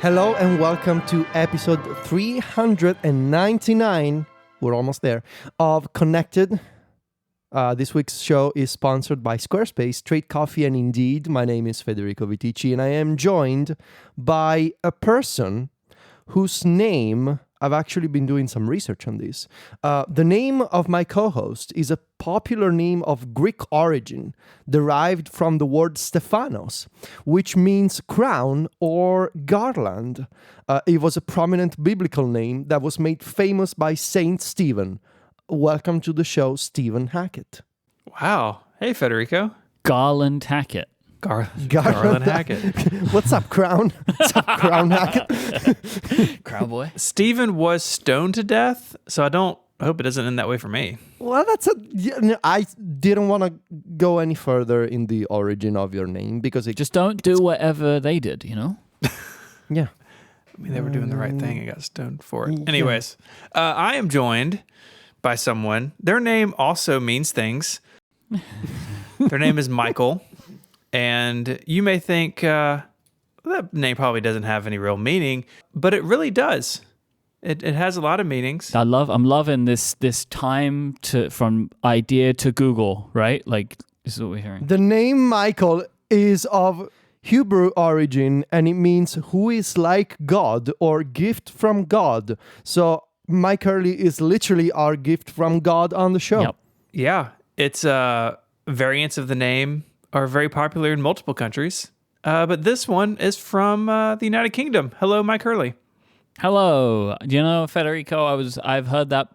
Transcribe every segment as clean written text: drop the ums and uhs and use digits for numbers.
Hello and welcome to episode 399, we're almost there, of Connected. This week's show is sponsored by Squarespace, Trade Coffee, and Indeed. My name is Federico Vitici, and I am joined by a person whose name, I've actually been doing some research on this. The name of my co-host is a popular name of Greek origin, derived from the word Stephanos, which means crown or garland. It was a prominent biblical name that was made famous by Saint Stephen. Welcome to the show, Stephen Hackett. Wow. Hey, Federico. Garland Hackett. Garland Hackett. What's up, Crown? What's up, Crown Hackett? Crown boy. Stephen was stoned to death, so I hope it doesn't end that way for me. Well, I didn't want to go any further in the origin of your name because it Just don't do whatever they did, you know? Yeah. I mean, they were doing the right thing and got stoned for it. Anyways, I am joined by someone. Their name also means things. Their name is Michael. And you may think that name probably doesn't have any real meaning, but it really does. It has a lot of meanings. I'm loving this time from idea to Google, right? Like, this is what we're hearing. The name Michael is of Hebrew origin, and it means who is like God or gift from God. So Mike Hurley is literally our gift from God on the show. Yep. Yeah, it's variants of the name are very popular in multiple countries, but this one is from the United Kingdom. Hello, Mike Hurley. Hello. You know, Federico, I've heard that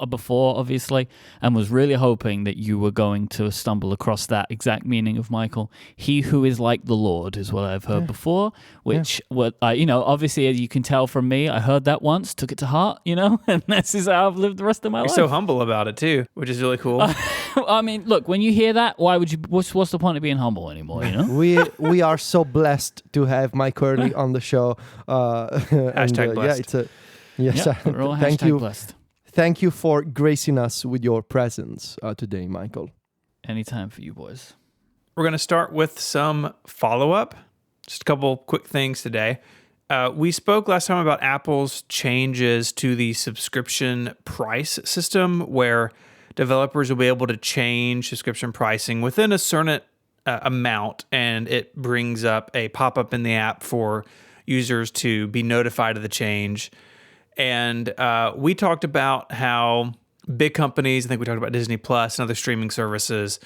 before, obviously, and was really hoping that you were going to stumble across that exact meaning of Michael. He who is like the Lord is what I've heard before, which, obviously, as you can tell from me, I heard that once, took it to heart, and this is how I've lived the rest of my life. You're so humble about it, too, which is really cool. I mean, look, when you hear that, why would you? What's the point of being humble anymore? We are so blessed to have Mike Hurley on the show. Hashtag blessed. We're all Thank hashtag you. blessed. Thank you for gracing us with your presence today, Michael. Anytime for you boys. We're going to start with some follow-up. Just a couple quick things today. We spoke last time about Apple's changes to the subscription price system, where developers will be able to change subscription pricing within a certain amount, and it brings up a pop-up in the app for users to be notified of the change. And we talked about how big companies, I think we talked about Disney Plus and other streaming services,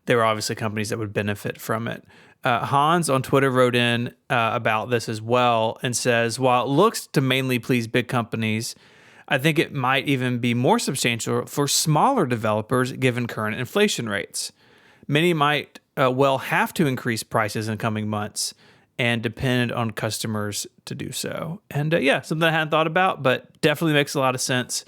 there were obviously companies that would benefit from it. Hans on Twitter wrote in about this as well and says, while it looks to mainly please big companies, I think it might even be more substantial for smaller developers given current inflation rates. Many might well have to increase prices in coming months and depend on customers to do so. And something I hadn't thought about, but definitely makes a lot of sense.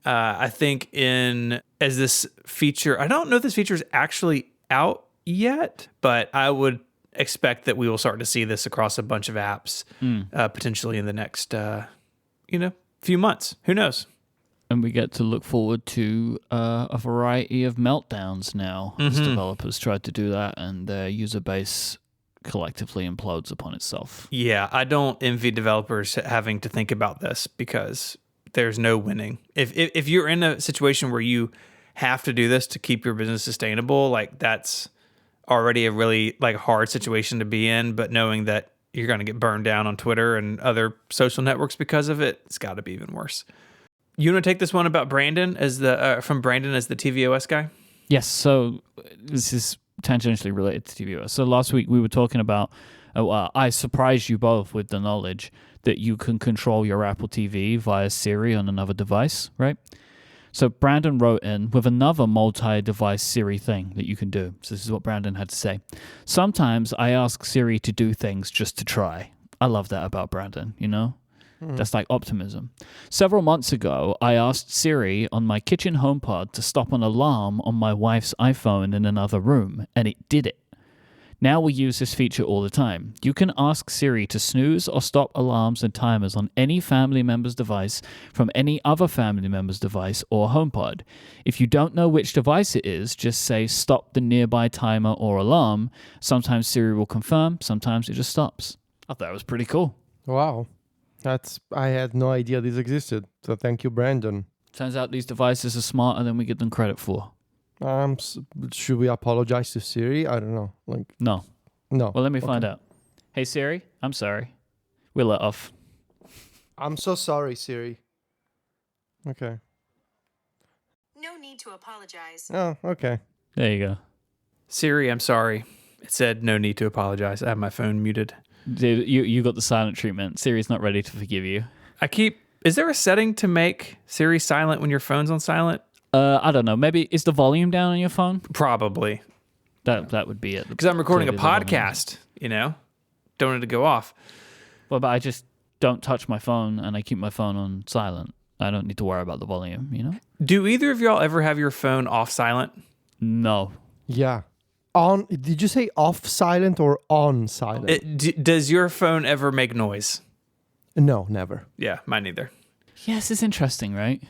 I think as this feature, I don't know if this feature is actually out yet, but I would expect that we will start to see this across a bunch of apps, potentially in the next, few months. Who knows? And we get to look forward to a variety of meltdowns now as developers try to do that, and their user base collectively implodes upon itself. Yeah, I don't envy developers having to think about this because there's no winning. If you're in a situation where you have to do this to keep your business sustainable, like that's already a really hard situation to be in, but knowing that you're going to get burned down on Twitter and other social networks because of it, it's got to be even worse. You want to take this one about Brandon as from Brandon as the tvOS guy? Yes, so this is tangentially related to tvOS. So last week we were talking about, I surprised you both with the knowledge that you can control your Apple TV via Siri on another device, right? So Brandon wrote in with another multi-device Siri thing that you can do. So this is what Brandon had to say. Sometimes I ask Siri to do things just to try. I love that about Brandon, That's like optimism. Several months ago, I asked Siri on my kitchen HomePod to stop an alarm on my wife's iPhone in another room, and it did it. Now we use this feature all the time. You can ask Siri to snooze or stop alarms and timers on any family member's device from any other family member's device or HomePod. If you don't know which device it is, just say stop the nearby timer or alarm. Sometimes Siri will confirm, sometimes it just stops. I thought that was pretty cool. Wow. I had no idea this existed. So thank you, Brandon. Turns out these devices are smarter than we give them credit for. Should we apologize to Siri? I don't know. No. No. Well, let me find out. Hey, Siri, I'm sorry. We let off. I'm so sorry, Siri. Okay. No need to apologize. Oh, okay. There you go. Siri, I'm sorry. It said no need to apologize. I have my phone muted. Dude, you got the silent treatment. Siri's not ready to forgive you. Is there a setting to make Siri silent when your phone's on silent? I don't know. Maybe is the volume down on your phone? Probably. That would be it. Because I'm recording a Clearly the volume. podcast, Don't want it to go off. Well, but I just don't touch my phone and I keep my phone on silent. I don't need to worry about the volume, Do either of y'all ever have your phone off silent? No. Yeah. On? Did you say off silent or on silent? Does your phone ever make noise? No, never. Yeah, mine neither. Yes, it's interesting, right?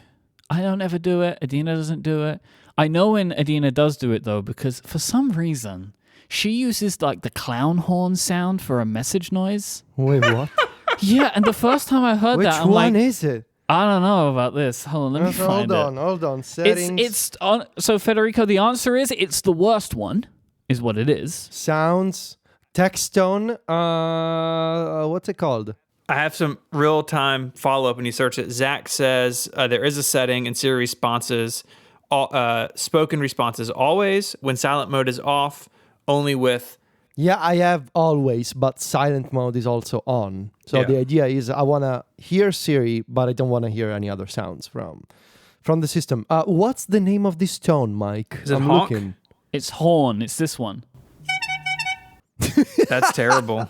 I don't ever do it. Adina doesn't do it. I know when Adina does do it, though, because for some reason, she uses like the clown horn sound for a message noise. Wait, what? Yeah, and the first time I heard Which that, I'm one like, is it? I don't know about this. Hold on, let me find it. Hold on. Settings. It's on. So Federico, the answer is it's the worst one, is what it is. Sounds. Text tone. What's it called? I have some real-time follow-up when you search it. Zach says there is a setting in Siri responses, spoken responses always, when silent mode is off, only with... Yeah, I have always, but silent mode is also on. So the idea is I want to hear Siri, but I don't want to hear any other sounds from the system. What's the name of this tone, Mike? Is it honk? Looking. It's horn. It's this one. That's terrible.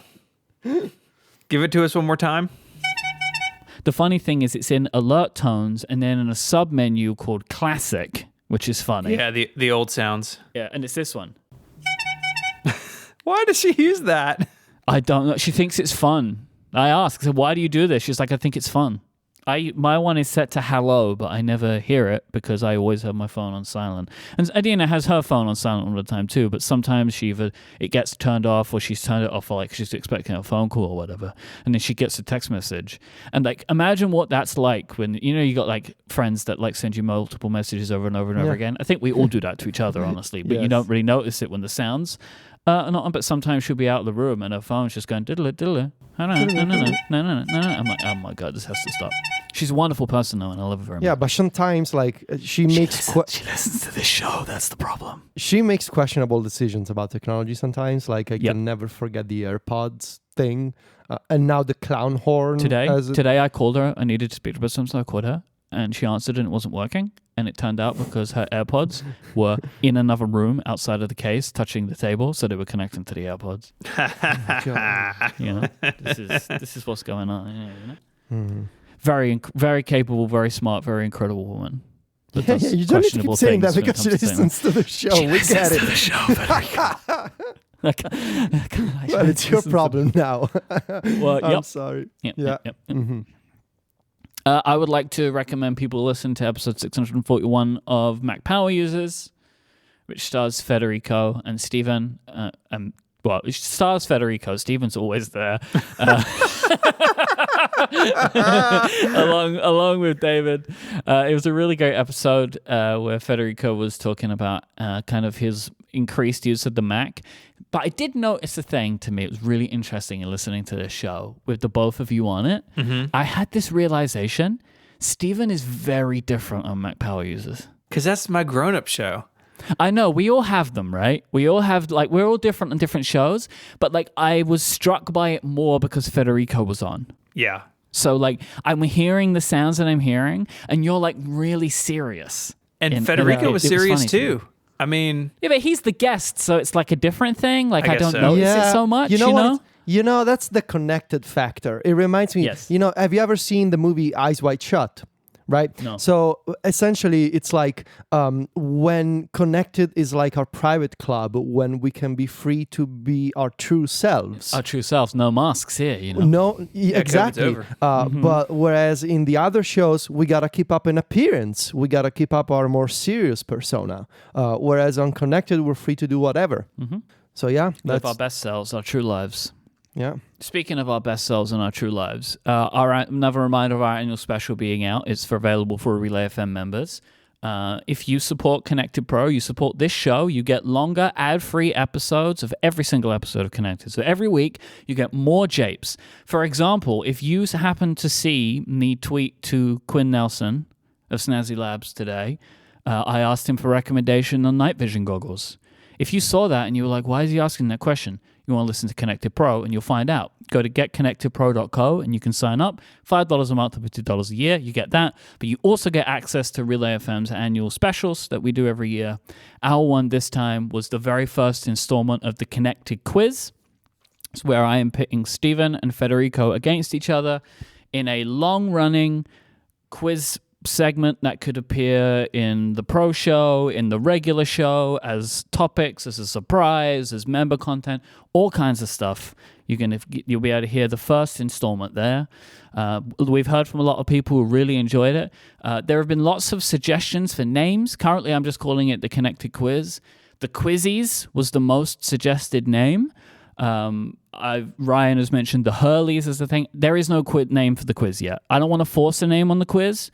Give it to us one more time. The funny thing is it's in alert tones and then in a sub-menu called classic, which is funny. Yeah, the old sounds. Yeah, and it's this one. Why does she use that? I don't know. She thinks it's fun. I ask, so why do you do this? She's like, I think it's fun. My one is set to hello, but I never hear it because I always have my phone on silent. And Adina has her phone on silent all the time too, but sometimes it gets turned off or she's turned it off for like she's expecting a phone call or whatever. And then she gets a text message. And like imagine what that's like when you got like friends that like send you multiple messages over and over and over again. I think we all do that to each other, honestly, but you don't really notice it when the sounds but sometimes she'll be out of the room and her phone's just going diddle diddle. I'm like, oh my god, this has to stop. She's a wonderful person though, and I love her very much. Yeah, but sometimes like she listens to this show. That's the problem. She makes questionable decisions about technology sometimes. Like I can never forget the AirPods thing, and now the clown horn. Today I called her. I needed to speak to her, so I called her, and she answered, and it wasn't working. And it turned out because her AirPods were in another room outside of the case, touching the table, so they were connecting to the AirPods. This is what's going on. Very, very capable, very smart, very incredible woman. You don't need to keep saying that because she listens to the show. We get it. To the show, Well, it's your problem now. Well, I'm sorry. Yep. I would like to recommend people listen to episode 641 of Mac Power Users, which stars Federico and Stephen. It stars Federico. Stephen's always there, along with David. It was a really great episode where Federico was talking about kind of his increased use of the Mac. But I did notice a thing to me. It was really interesting in listening to this show with the both of you on it. Mm-hmm. I had this realization. Stephen is very different on Mac Power Users. Because that's my grown-up show. I know. We all have them, right? We all have, we're all different on different shows. But, I was struck by it more because Federico was on. Yeah. So, I'm hearing the sounds that I'm hearing, and you're, really serious. And Federico was serious, too. I mean... Yeah, but he's the guest, so it's a different thing. I don't notice it so much, you know? That's the connected factor. It reminds me, yes. Have you ever seen the movie Eyes Wide Shut? Right? No. So essentially, it's when connected is like our private club, when we can be free to be our true selves. Our true selves, no masks here, No, exactly. But whereas in the other shows, we got to keep up an appearance. We got to keep up our more serious persona. Whereas on Connected, we're free to do whatever. Mm-hmm. So yeah. Live our best selves, our true lives. Yeah. Speaking of our best selves and our true lives, another reminder of our annual special being out. It's available for Relay FM members. If you support Connected Pro, you support this show, you get longer ad-free episodes of every single episode of Connected. So every week, you get more japes. For example, if you happen to see me tweet to Quinn Nelson of Snazzy Labs today, I asked him for recommendation on night vision goggles. If you saw that and you were like, why is he asking that question? You want to listen to Connected Pro, and you'll find out. Go to getconnectedpro.co, and you can sign up. $5 a month or $50 a year. You get that. But you also get access to Relay FM's annual specials that we do every year. Our one this time was the very first installment of the Connected Quiz. It's where I am pitting Stephen and Federico against each other in a long-running quiz segment that could appear in the pro show, in the regular show, as topics, as a surprise, as member content, all kinds of stuff. You'll be able to hear the first installment there. We've heard from a lot of people who really enjoyed it. There have been lots of suggestions for names. Currently, I'm just calling it the Connected Quiz. The Quizzies was the most suggested name. Ryan has mentioned the Hurleys as the thing. There is no name for the quiz yet. I don't want to force a name on the quiz.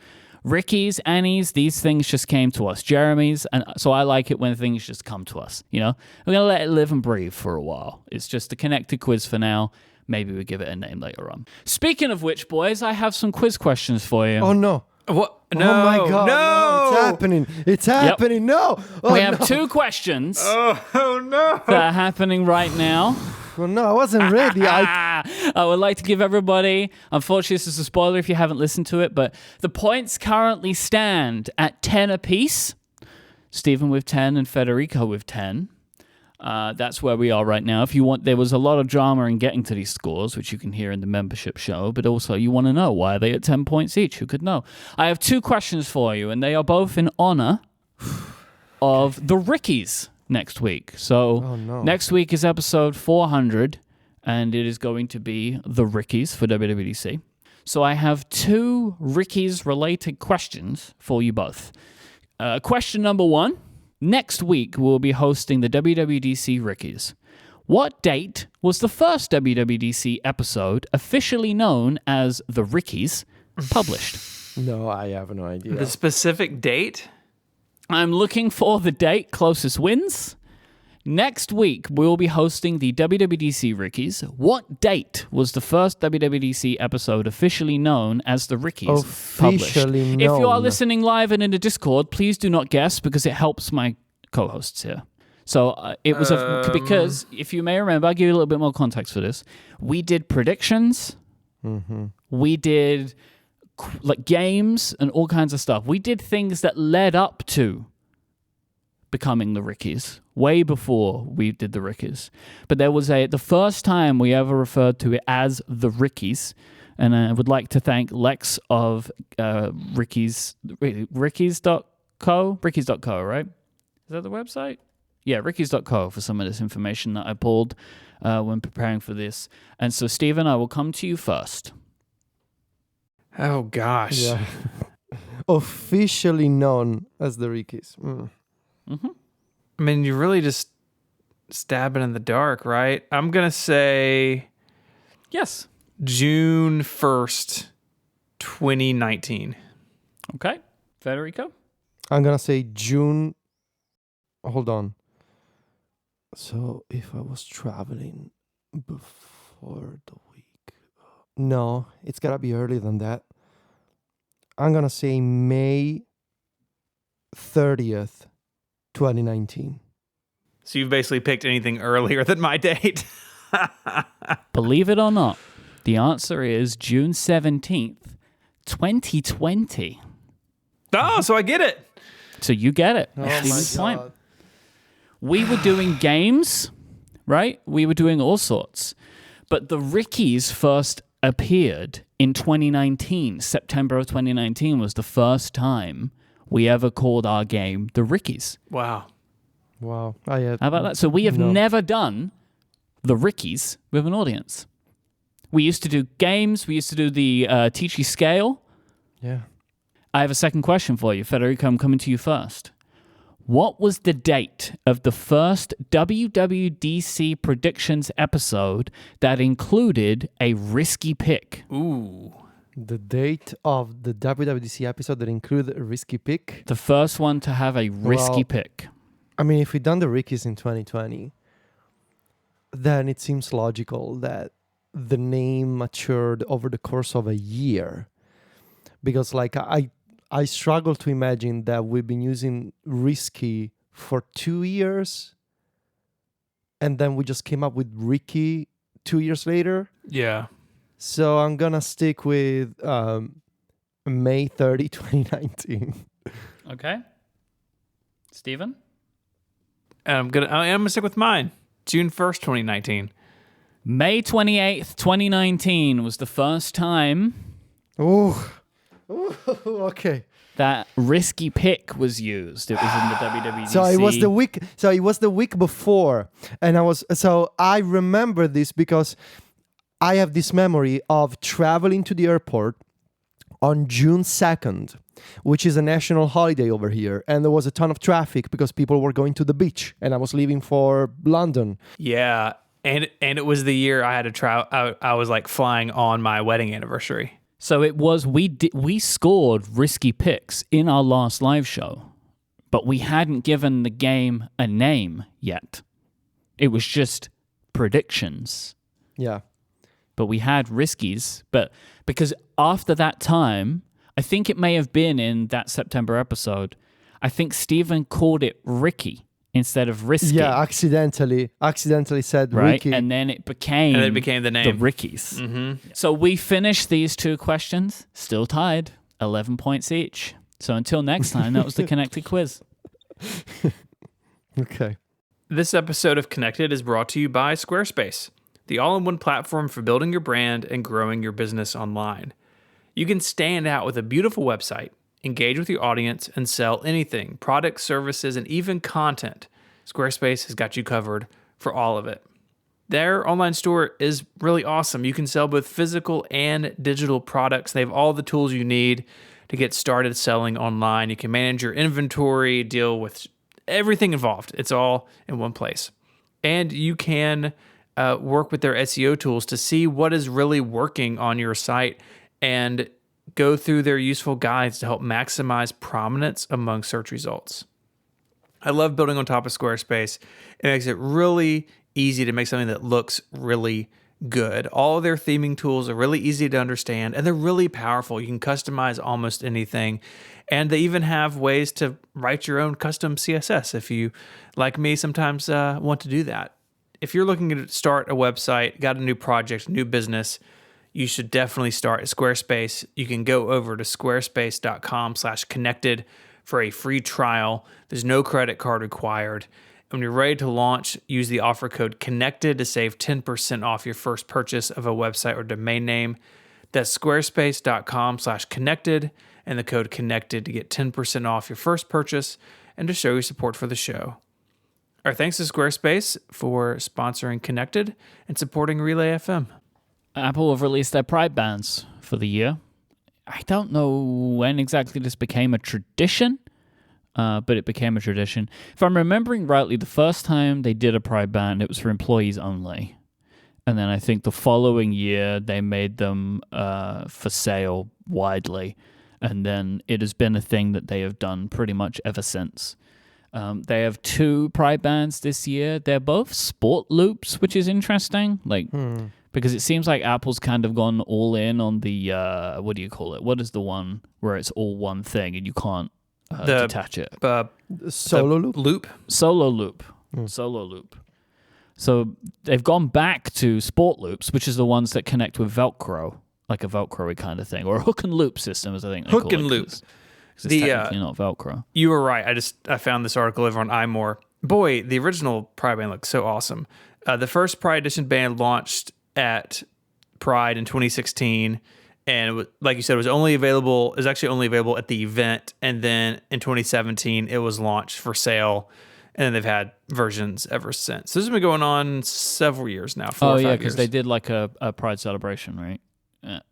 Ricky's, Annie's, these things just came to us. Jeremy's, and so I like it when things just come to us, you know? We're going to let it live and breathe for a while. It's just a Connected Quiz for now. Maybe we give it a name later on. Speaking of which, boys, I have some quiz questions for you. Oh, no. What? No. Oh, my God. No. It's happening. It's happening. No. Oh, we have two questions Oh, no. that are happening right now. Oh, no, I wasn't ready. I would like to give everybody, unfortunately, this is a spoiler if you haven't listened to it, but the points currently stand at 10 apiece. Stephen with 10 and Federico with 10. That's where we are right now. If you want, there was a lot of drama in getting to these scores, which you can hear in the membership show, but also you want to know why are they at 10 points each? Who could know? I have two questions for you, and they are both in honor of the Rickies next week. So next week is episode 400, and it is going to be the Rickies for WWDC. So I have two Rickies-related questions for you both. Question number one. Next week, we'll be hosting the WWDC Rickies. What date was the first WWDC episode officially known as the Rickies published? No, I have no idea. The specific date? I'm looking for the date. Closest wins. Next week, we'll be hosting the WWDC Rickies. What date was the first WWDC episode officially known as the Rickies published? Known. If you are listening live and in the Discord, please do not guess because it helps my co-hosts here. So it was because, if you may remember, I'll give you a little bit more context for this. We did predictions. Mm-hmm. We did like games and all kinds of stuff. We did things that led up to becoming the Rickies, way before we did the Rickies. But there was the first time we ever referred to it as the Rickies, and I would like to thank Lex of Rickies.co, right? Is that the website? Yeah, Rickies.co for some of this information that I pulled when preparing for this. And so, Stephen, I will come to you first. Oh, gosh. Yeah. Officially known as the Rickies. Mm. Mm-hmm. I mean, you're really just stabbing in the dark, right? I'm going to say... Yes. June 1st, 2019. Okay. Federico? I'm going to say June... Hold on. So, if I was traveling before the week... No, it's got to be earlier than that. I'm going to say May 30th, 2019. So you've basically picked anything earlier than my date. Believe it or not, the answer is June 17th, 2020. Oh, so I get it. So you get it. Oh Stephen's my point. God. We were doing games, right? We were doing all sorts. But the Rickies first appeared in 2019. September of 2019 was the first time we ever called our game the Rickies. Wow. Wow. How about that? So we have never done the Rickies with an audience. We used to do games. We used to do the Teachy Scale. Yeah. I have a second question for you. Federico, I'm coming to you first. What was the date of the first WWDC predictions episode that included a risky pick? Ooh. The date of the WWDC episode that included a risky pick. The first one to have a risky Well, pick. I mean, if we done the Rickies in 2020, then it seems logical that the name matured over the course of a year. Because like I struggle to imagine that we've been using risky for 2 years and then we just came up with Ricky 2 years later. Yeah. So I'm gonna stick with May 30, 2019. Okay. Steven? I'm gonna stick with mine. June 1st, 2019. May 28th, 2019 was the first time Oh, okay. that risky pick was used. It was in the WWDC. So it was the week. So it was the week before, and I remember this because I have this memory of traveling to the airport on June 2nd, which is a national holiday over here, and there was a ton of traffic because people were going to the beach, and I was leaving for London. Yeah. And it was the year I had to travel. I was like flying on my wedding anniversary. So it was, we scored risky picks in our last live show, but we hadn't given the game a name yet. It was just predictions. Yeah. But we had riskies. But because after that time, I think it may have been in that September episode, I think Steven called it Ricky instead of risky. Yeah, accidentally said right? Ricky. And then it became the name. The Rickies. Mm-hmm. So we finished these two questions, still tied, 11 points each. So until next time, that was the Connected quiz. Okay. This episode of Connected is brought to you by Squarespace, the all-in-one platform for building your brand and growing your business online. You can stand out with a beautiful website, engage with your audience, and sell anything, products, services, and even content. Squarespace has got you covered for all of it. Their online store is really awesome. You can sell both physical and digital products. They have all the tools you need to get started selling online. You can manage your inventory, deal with everything involved. It's all in one place. And you can work with their SEO tools to see what is really working on your site and go through their useful guides to help maximize prominence among search results. I love building on top of Squarespace. It makes it really easy to make something that looks really good. All of their theming tools are really easy to understand, and they're really powerful. You can customize almost anything. And they even have ways to write your own custom CSS if you, like me, sometimes want to do that. If you're looking to start a website, got a new project, new business, you should definitely start at Squarespace. You can go over to squarespace.com/connected for a free trial. There's no credit card required. When you're ready to launch, use the offer code CONNECTED to save 10% off your first purchase of a website or domain name. That's squarespace.com/connected and the code CONNECTED to get 10% off your first purchase and to show your support for the show. Our thanks to Squarespace for sponsoring Connected and supporting Relay FM. Apple have released their Pride bands for the year. I don't know when exactly this became a tradition, but it became a tradition. If I'm remembering rightly, the first time they did a Pride band, it was for employees only. And then I think the following year, they made them for sale widely. And then it has been a thing that they have done pretty much ever since. They have two Pride bands this year. They're both sport loops, which is interesting. Because it seems like Apple's kind of gone all in on the, what do you call it? What is the one where it's all one thing and you can't detach it? Solo loop? Solo loop. Solo loop. So they've gone back to sport loops, which is the ones that connect with Velcro, like a Velcro-y kind of thing, or a hook and loop system, as I think they call it. Hook and loop. It's technically not Velcro. You were right. I found this article over on iMore. Boy, the original Pride band looks so awesome. The first Pride Edition band launched at Pride in 2016, and like you said, it was actually only available at the event. And then in 2017, it was launched for sale, and then they've had versions ever since. So this has been going on several years now. 4 or 5 years. Because they did like a Pride celebration, right? At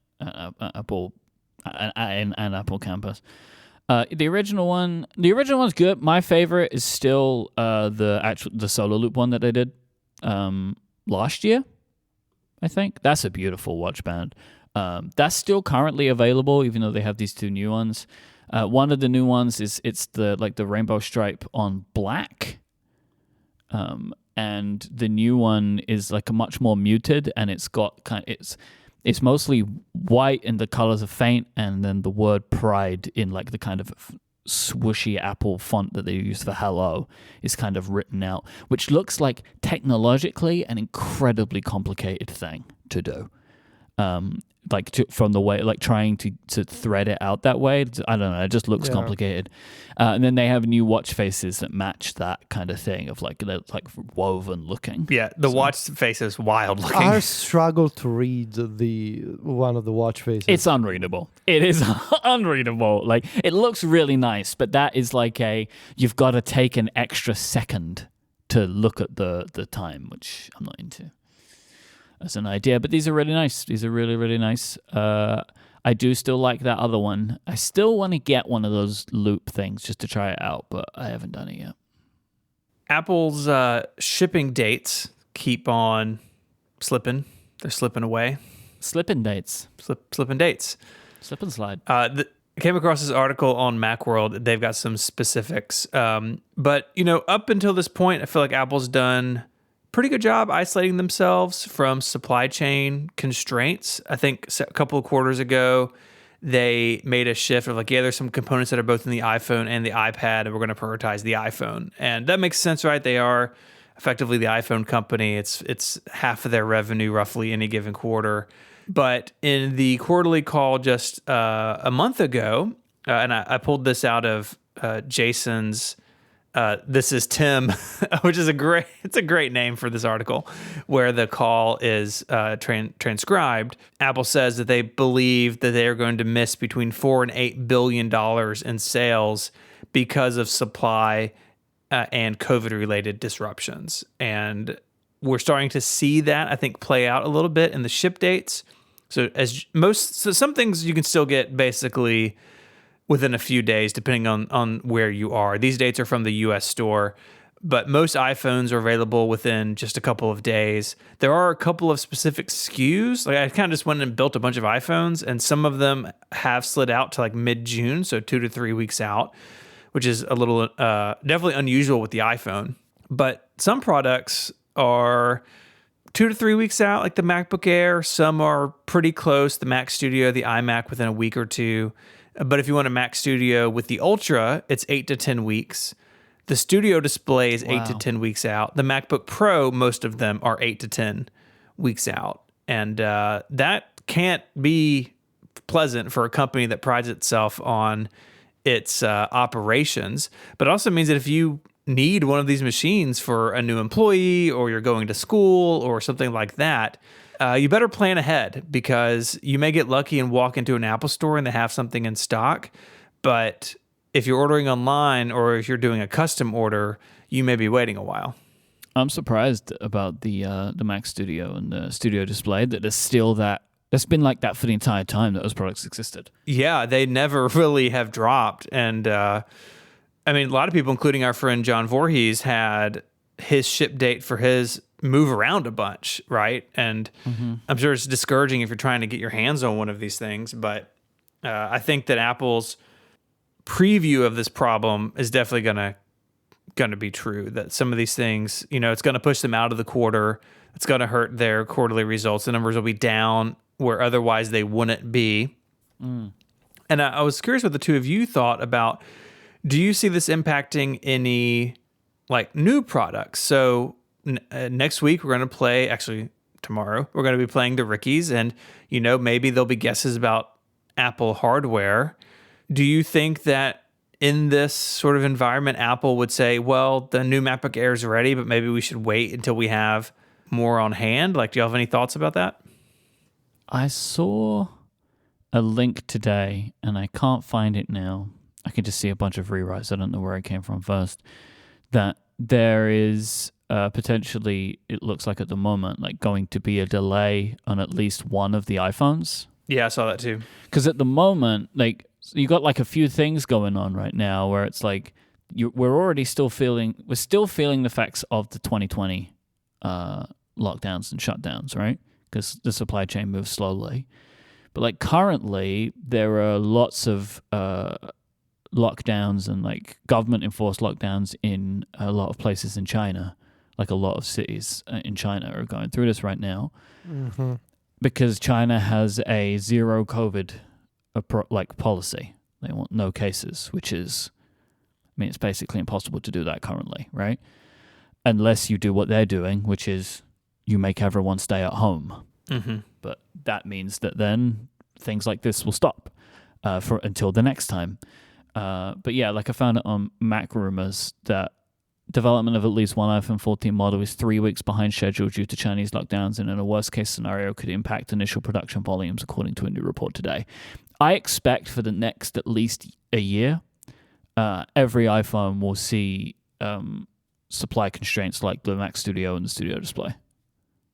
Apple, an Apple campus. The original one's good. My favorite is still the solo loop one that they did last year. I think that's a beautiful watch band. That's still currently available, even though they have these two new ones. One of the new ones it's the rainbow stripe on black, and the new one is like a much more muted, and it's got it's mostly white and the colors are faint, and then the word pride in like the kind of swooshy Apple font that they use for hello is kind of written out, which looks like technologically an incredibly complicated thing to do. From the way, like trying to thread it out that way, I don't know. It just looks complicated. And then they have new watch faces that match that kind of thing of like they're like woven looking. Yeah, the watch face is wild looking. I struggle to read one of the watch faces. It's unreadable. It is unreadable. Like it looks really nice, but that is like you've got to take an extra second to look at the time, which I'm not into as an idea. But these are really nice. These are really, really nice. I do still like that other one. I still want to get one of those loop things just to try it out, but I haven't done it yet. Apple's shipping dates keep on slipping. They're slipping away. Slipping dates. Slipping dates. Slip and slide. I came across this article on Macworld. They've got some specifics. But, up until this point, I feel like Apple's done pretty good job isolating themselves from supply chain constraints. I think a couple of quarters ago, they made a shift of like, there's some components that are both in the iPhone and the iPad, and we're going to prioritize the iPhone. And that makes sense, right? They are effectively the iPhone company. It's half of their revenue roughly any given quarter. But in the quarterly call just a month ago, and I pulled this out of Jason's This Is Tim, which is a great name for this article, where the call is transcribed. Apple says that they believe that they are going to miss between $4 and $8 billion in sales because of supply and COVID-related disruptions. And we're starting to see that, I think, play out a little bit in the ship dates. So some things you can still get basically within a few days, depending on where you are. These dates are from the U.S. store, but most iPhones are available within just a couple of days. There are a couple of specific SKUs. Like I kind of just went and built a bunch of iPhones, and some of them have slid out to like mid-June, so 2 to 3 weeks out, which is a little definitely unusual with the iPhone. But some products are 2 to 3 weeks out, like the MacBook Air. Some are pretty close, the Mac Studio, the iMac within a week or two. But if you want a Mac Studio with the Ultra, it's 8 to 10 weeks. The Studio display is 8 to 10 weeks out. The MacBook Pro, most of them are 8 to 10 weeks out. And that can't be pleasant for a company that prides itself on its operations. But it also means that if you need one of these machines for a new employee, or you're going to school or something like that, you better plan ahead, because you may get lucky and walk into an Apple store and they have something in stock. But if you're ordering online, or if you're doing a custom order, you may be waiting a while. I'm surprised about the Mac Studio and the Studio Display, that there's still that. It's been like that for the entire time that those products existed. Yeah, they never really have dropped. And a lot of people, including our friend John Voorhees, had his ship date for his move around a bunch, right? And I'm sure it's discouraging if you're trying to get your hands on one of these things. But I think that Apple's preview of this problem is definitely going to be true. That some of these things, it's going to push them out of the quarter. It's going to hurt their quarterly results. The numbers will be down where otherwise they wouldn't be. And I was curious what the two of you thought about, do you see this impacting any like new products? So next week we're going to play, actually tomorrow, we're going to be playing the Rickies, and maybe there'll be guesses about Apple hardware. Do you think that in this sort of environment, Apple would say, well, the new MacBook Air is ready, but maybe we should wait until we have more on hand? Like, do you have any thoughts about that? I saw a link today, and I can't find it now. I can just see a bunch of rewrites. I don't know where it came from first. That there is potentially, it looks like at the moment, like going to be a delay on at least one of the iPhones. Yeah, I saw that too. Because at the moment, like So you got like a few things going on right now where it's like we're still feeling the effects of the 2020 lockdowns and shutdowns, right? Because the supply chain moves slowly. But like currently, there are lots of lockdowns and like government enforced lockdowns in a lot of places in China. Like a lot of cities in China are going through this right now because China has a zero COVID policy. They want no cases, which is, I mean, it's basically impossible to do that currently, right? Unless you do what they're doing, which is you make everyone stay at home. Mm-hmm. But that means that then things like this will stop until the next time. But yeah, like I found it on Mac Rumors that development of at least one iPhone 14 model is 3 weeks behind schedule due to Chinese lockdowns, and in a worst-case scenario could impact initial production volumes, according to a new report today. I expect for the next at least a year, every iPhone will see supply constraints like the Mac Studio and the Studio Display.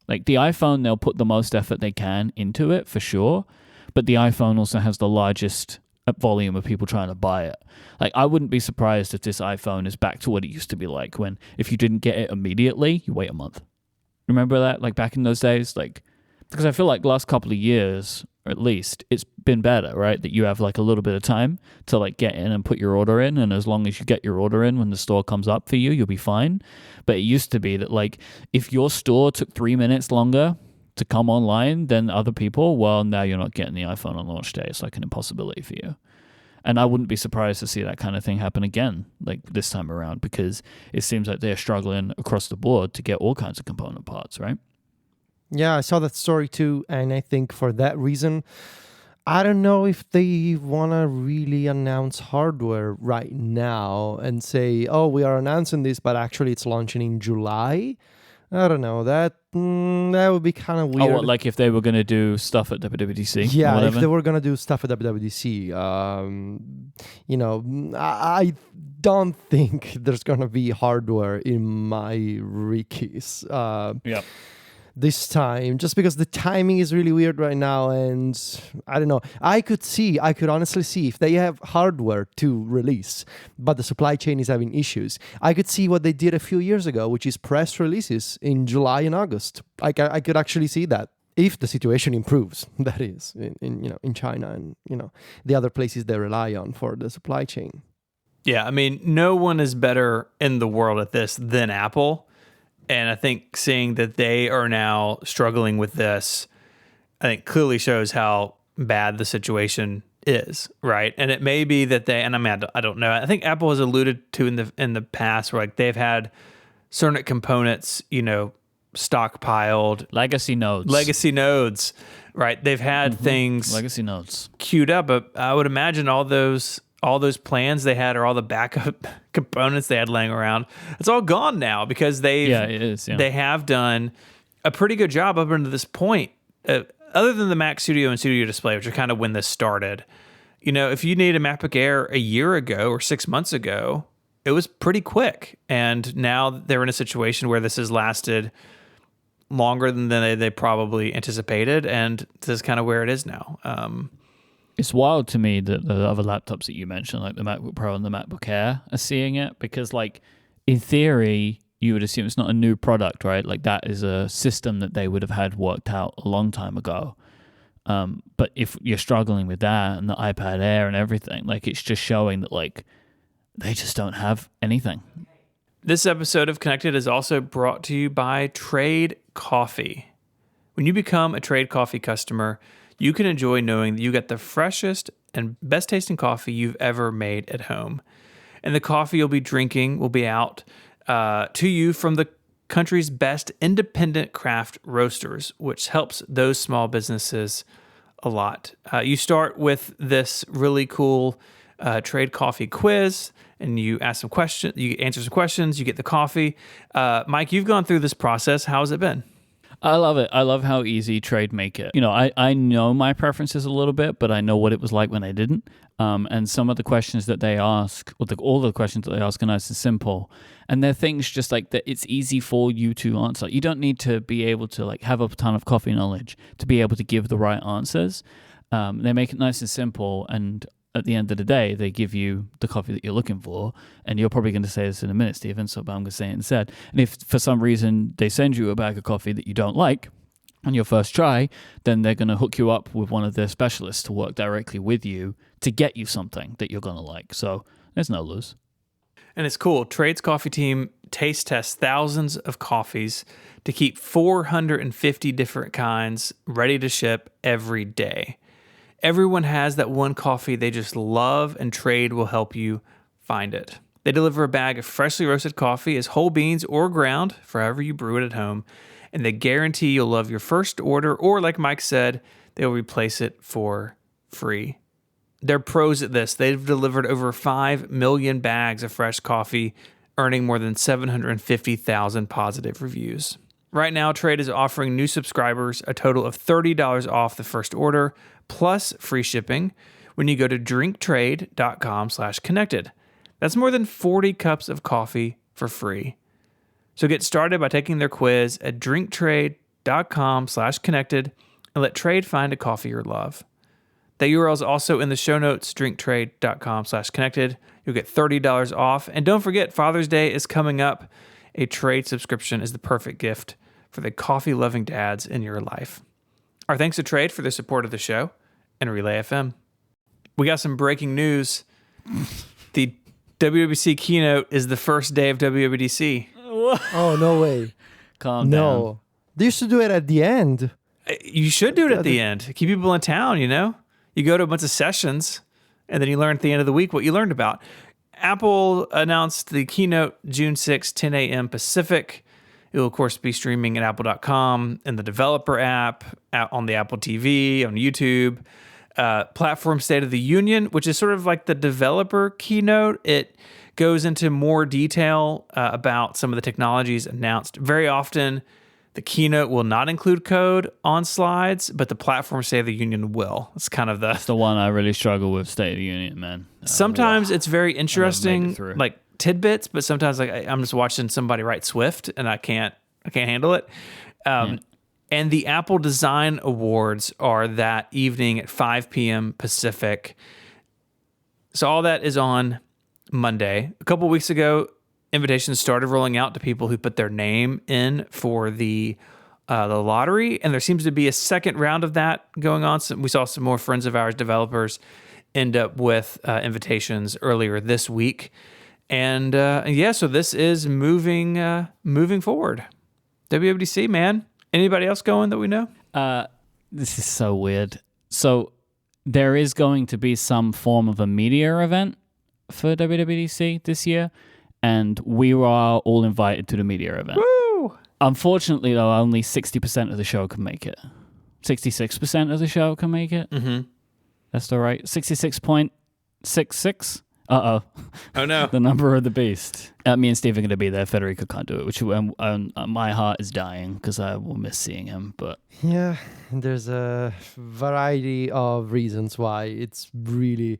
Like the iPhone, they'll put the most effort they can into it, for sure, but the iPhone also has the largest volume of people trying to buy it. Like, I wouldn't be surprised if this iPhone is back to what it used to be like when if you didn't get it immediately, you wait a month. Remember that? Like back in those days? Like, because I feel like the last couple of years, or at least, it's been better, right? That you have like a little bit of time to like get in and put your order in, and as long as you get your order in when the store comes up for you, you'll be fine. But it used to be that like if your store took 3 minutes longer to come online than other people, well, now you're not getting the iPhone on launch day. It's like an impossibility for you. And I wouldn't be surprised to see that kind of thing happen again, like this time around, because it seems like they're struggling across the board to get all kinds of component parts, right? Yeah, I saw that story too, and I think for that reason, I don't know if they want to really announce hardware right now and say, oh, we are announcing this, but actually it's launching in July. I don't know. That would be kind of weird. Oh, what, like if they were going to do stuff at WWDC? Yeah, or whatever? if they were going to do stuff at WWDC. You know, I don't think there's going to be hardware in my Rickies. This time, just because the timing is really weird right now, and I don't know. I could honestly see if they have hardware to release, but the supply chain is having issues. I could see what they did a few years ago, which is press releases in July and August. I could actually see that if the situation improves. That is in China and the other places they rely on for the supply chain. Yeah, I mean, no one is better in the world at this than Apple. And I think seeing that they are now struggling with this, I think clearly shows how bad the situation is, right? And it may be that I don't know. I think Apple has alluded to in the past where like they've had certain components, stockpiled. Legacy nodes, right? They've had things legacy nodes queued up, but I would imagine all those plans they had or all the backup components they had laying around, it's all gone now because they have done a pretty good job up until this point. Other than the Mac Studio and Studio Display, which are kind of when this started, if you needed a MacBook Air a year ago or 6 months ago, it was pretty quick. And now they're in a situation where this has lasted longer than they probably anticipated, and this is kind of where it is now. It's wild to me that the other laptops that you mentioned, like the MacBook Pro and the MacBook Air, are seeing it because, like, in theory, you would assume it's not a new product, right? Like, that is a system that they would have had worked out a long time ago. But if you're struggling with that and the iPad Air and everything, like, it's just showing that, like, they just don't have anything. This episode of Connected is also brought to you by Trade Coffee. When you become a Trade Coffee customer, you can enjoy knowing that you get the freshest and best tasting coffee you've ever made at home. And the coffee you'll be drinking will be out to you from the country's best independent craft roasters, which helps those small businesses a lot. You start with this really cool Trade Coffee quiz, and you ask some questions, you answer some questions, you get the coffee. Mike, you've gone through this process. How's it been? I love it. I love how easy Trade make it. I know my preferences a little bit, but I know what it was like when I didn't. And some of the questions that they ask, all the questions that they ask are nice and simple. And they're things just like that it's easy for you to answer. You don't need to be able to like have a ton of coffee knowledge to be able to give the right answers. They make it nice and simple. And at the end of the day, they give you the coffee that you're looking for. And you're probably going to say this in a minute, Stephen, so I'm going to say it instead. And if for some reason they send you a bag of coffee that you don't like on your first try, then they're going to hook you up with one of their specialists to work directly with you to get you something that you're going to like. So there's no lose. And it's cool. Trade's coffee team taste tests thousands of coffees to keep 450 different kinds ready to ship every day. Everyone has that one coffee they just love, and Trade will help you find it. They deliver a bag of freshly roasted coffee as whole beans or ground for however you brew it at home, and they guarantee you'll love your first order, or like Mike said, they'll replace it for free. They're pros at this. They've delivered over 5 million bags of fresh coffee, earning more than 750,000 positive reviews. Right now, Trade is offering new subscribers a total of $30 off the first order, plus free shipping, when you go to drinktrade.com/connected. That's more than 40 cups of coffee for free. So get started by taking their quiz at drinktrade.com/connected and let Trade find a coffee you love. That URL is also in the show notes, drinktrade.com/connected. You'll get $30 off. And don't forget, Father's Day is coming up. A Trade subscription is the perfect gift for the coffee-loving dads in your life. Our thanks to Trade for their support of the show and Relay FM. We got some breaking news. The WWDC keynote is the first day of WWDC. Oh, no way. Calm down. No. They used to do it at the end. You should do it at the end. Keep people in town, you know? You go to a bunch of sessions, and then you learn at the end of the week what you learned about. Apple announced the keynote June 6, 10 a.m. Pacific. It will, of course, be streaming at apple.com and the developer app, on the Apple TV, on YouTube. Platform State of the Union, which is sort of like the developer keynote. It goes into more detail about some of the technologies announced. Very often, the keynote will not include code on slides, but the Platform State of the Union will. It's kind of That's the one I really struggle with, State of the Union, man. Sometimes it's very interesting, through. like tidbits, but sometimes like I'm just watching somebody write Swift and I can't handle it. And the Apple Design Awards are that evening at 5 p.m. Pacific. So all that is on Monday. A couple weeks ago, invitations started rolling out to people who put their name in for the lottery, and there seems to be a second round of that going on. So we saw some more friends of ours, developers, end up with invitations earlier this week, and so this is moving forward. WWDC, man. Anybody else going that we know? This is so weird. So there is going to be some form of a media event for WWDC this year, and we are all invited to the media event. Woo! Unfortunately, though, only 60% of the show can make it. 66% of the show can make it. Mm-hmm. That's all right. 66.66. Uh-oh. Oh, no. The number of the beast. Me and Steve are going to be there. Federico can't do it, which my heart is dying because I will miss seeing him. But Yeah, there's a variety of reasons why it's really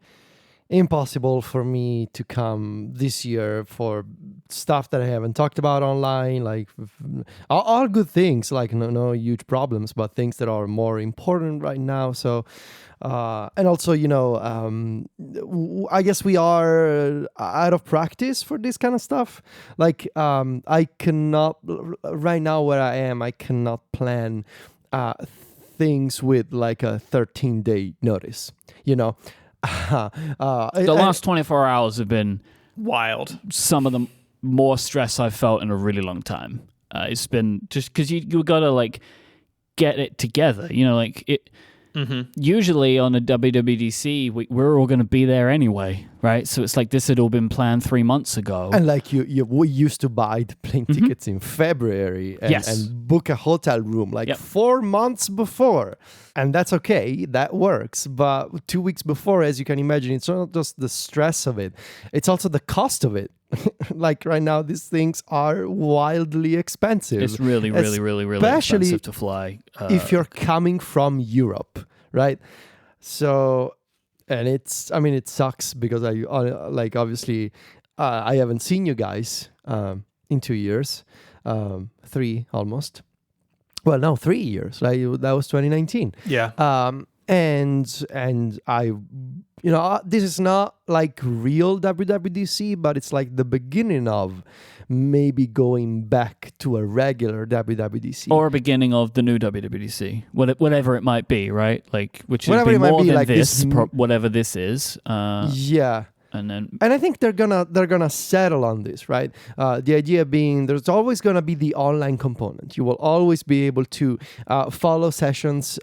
impossible for me to come this year for stuff that I haven't talked about online, like all good things, like no huge problems, but things that are more important right now. So and also, I guess we are out of practice for this kind of stuff. Like I cannot, right now where I am, I cannot plan things with like a 13-day notice, the last 24 hours have been Wild. some of the more stress I've felt in a really long time. It's been just because you got to like get it together, like it. Mm-hmm. Usually on a WWDC, we're all going to be there anyway, right? So it's like this had all been planned 3 months ago. And like we used to buy the plane tickets in February and book a hotel room 4 months before. And that's okay, that works. But 2 weeks before, as you can imagine, it's not just the stress of it, it's also the cost of it. Like right now, these things are wildly expensive. It's really, really, really, really expensive to fly. If you're coming from Europe, right? So, and it sucks because obviously, I haven't seen you guys in 2 years, 3 almost. Well, no, 3 years. Right? That was 2019. Yeah. And I this is not like real WWDC, but it's like the beginning of maybe going back to a regular WWDC. Or a beginning of the new WWDC, whatever it might be, right? Like, which is Whatever be it might more be, than like this, this whatever this is. Yeah. And I think they're gonna settle on this, right? The idea being there's always gonna be the online component. You will always be able to follow sessions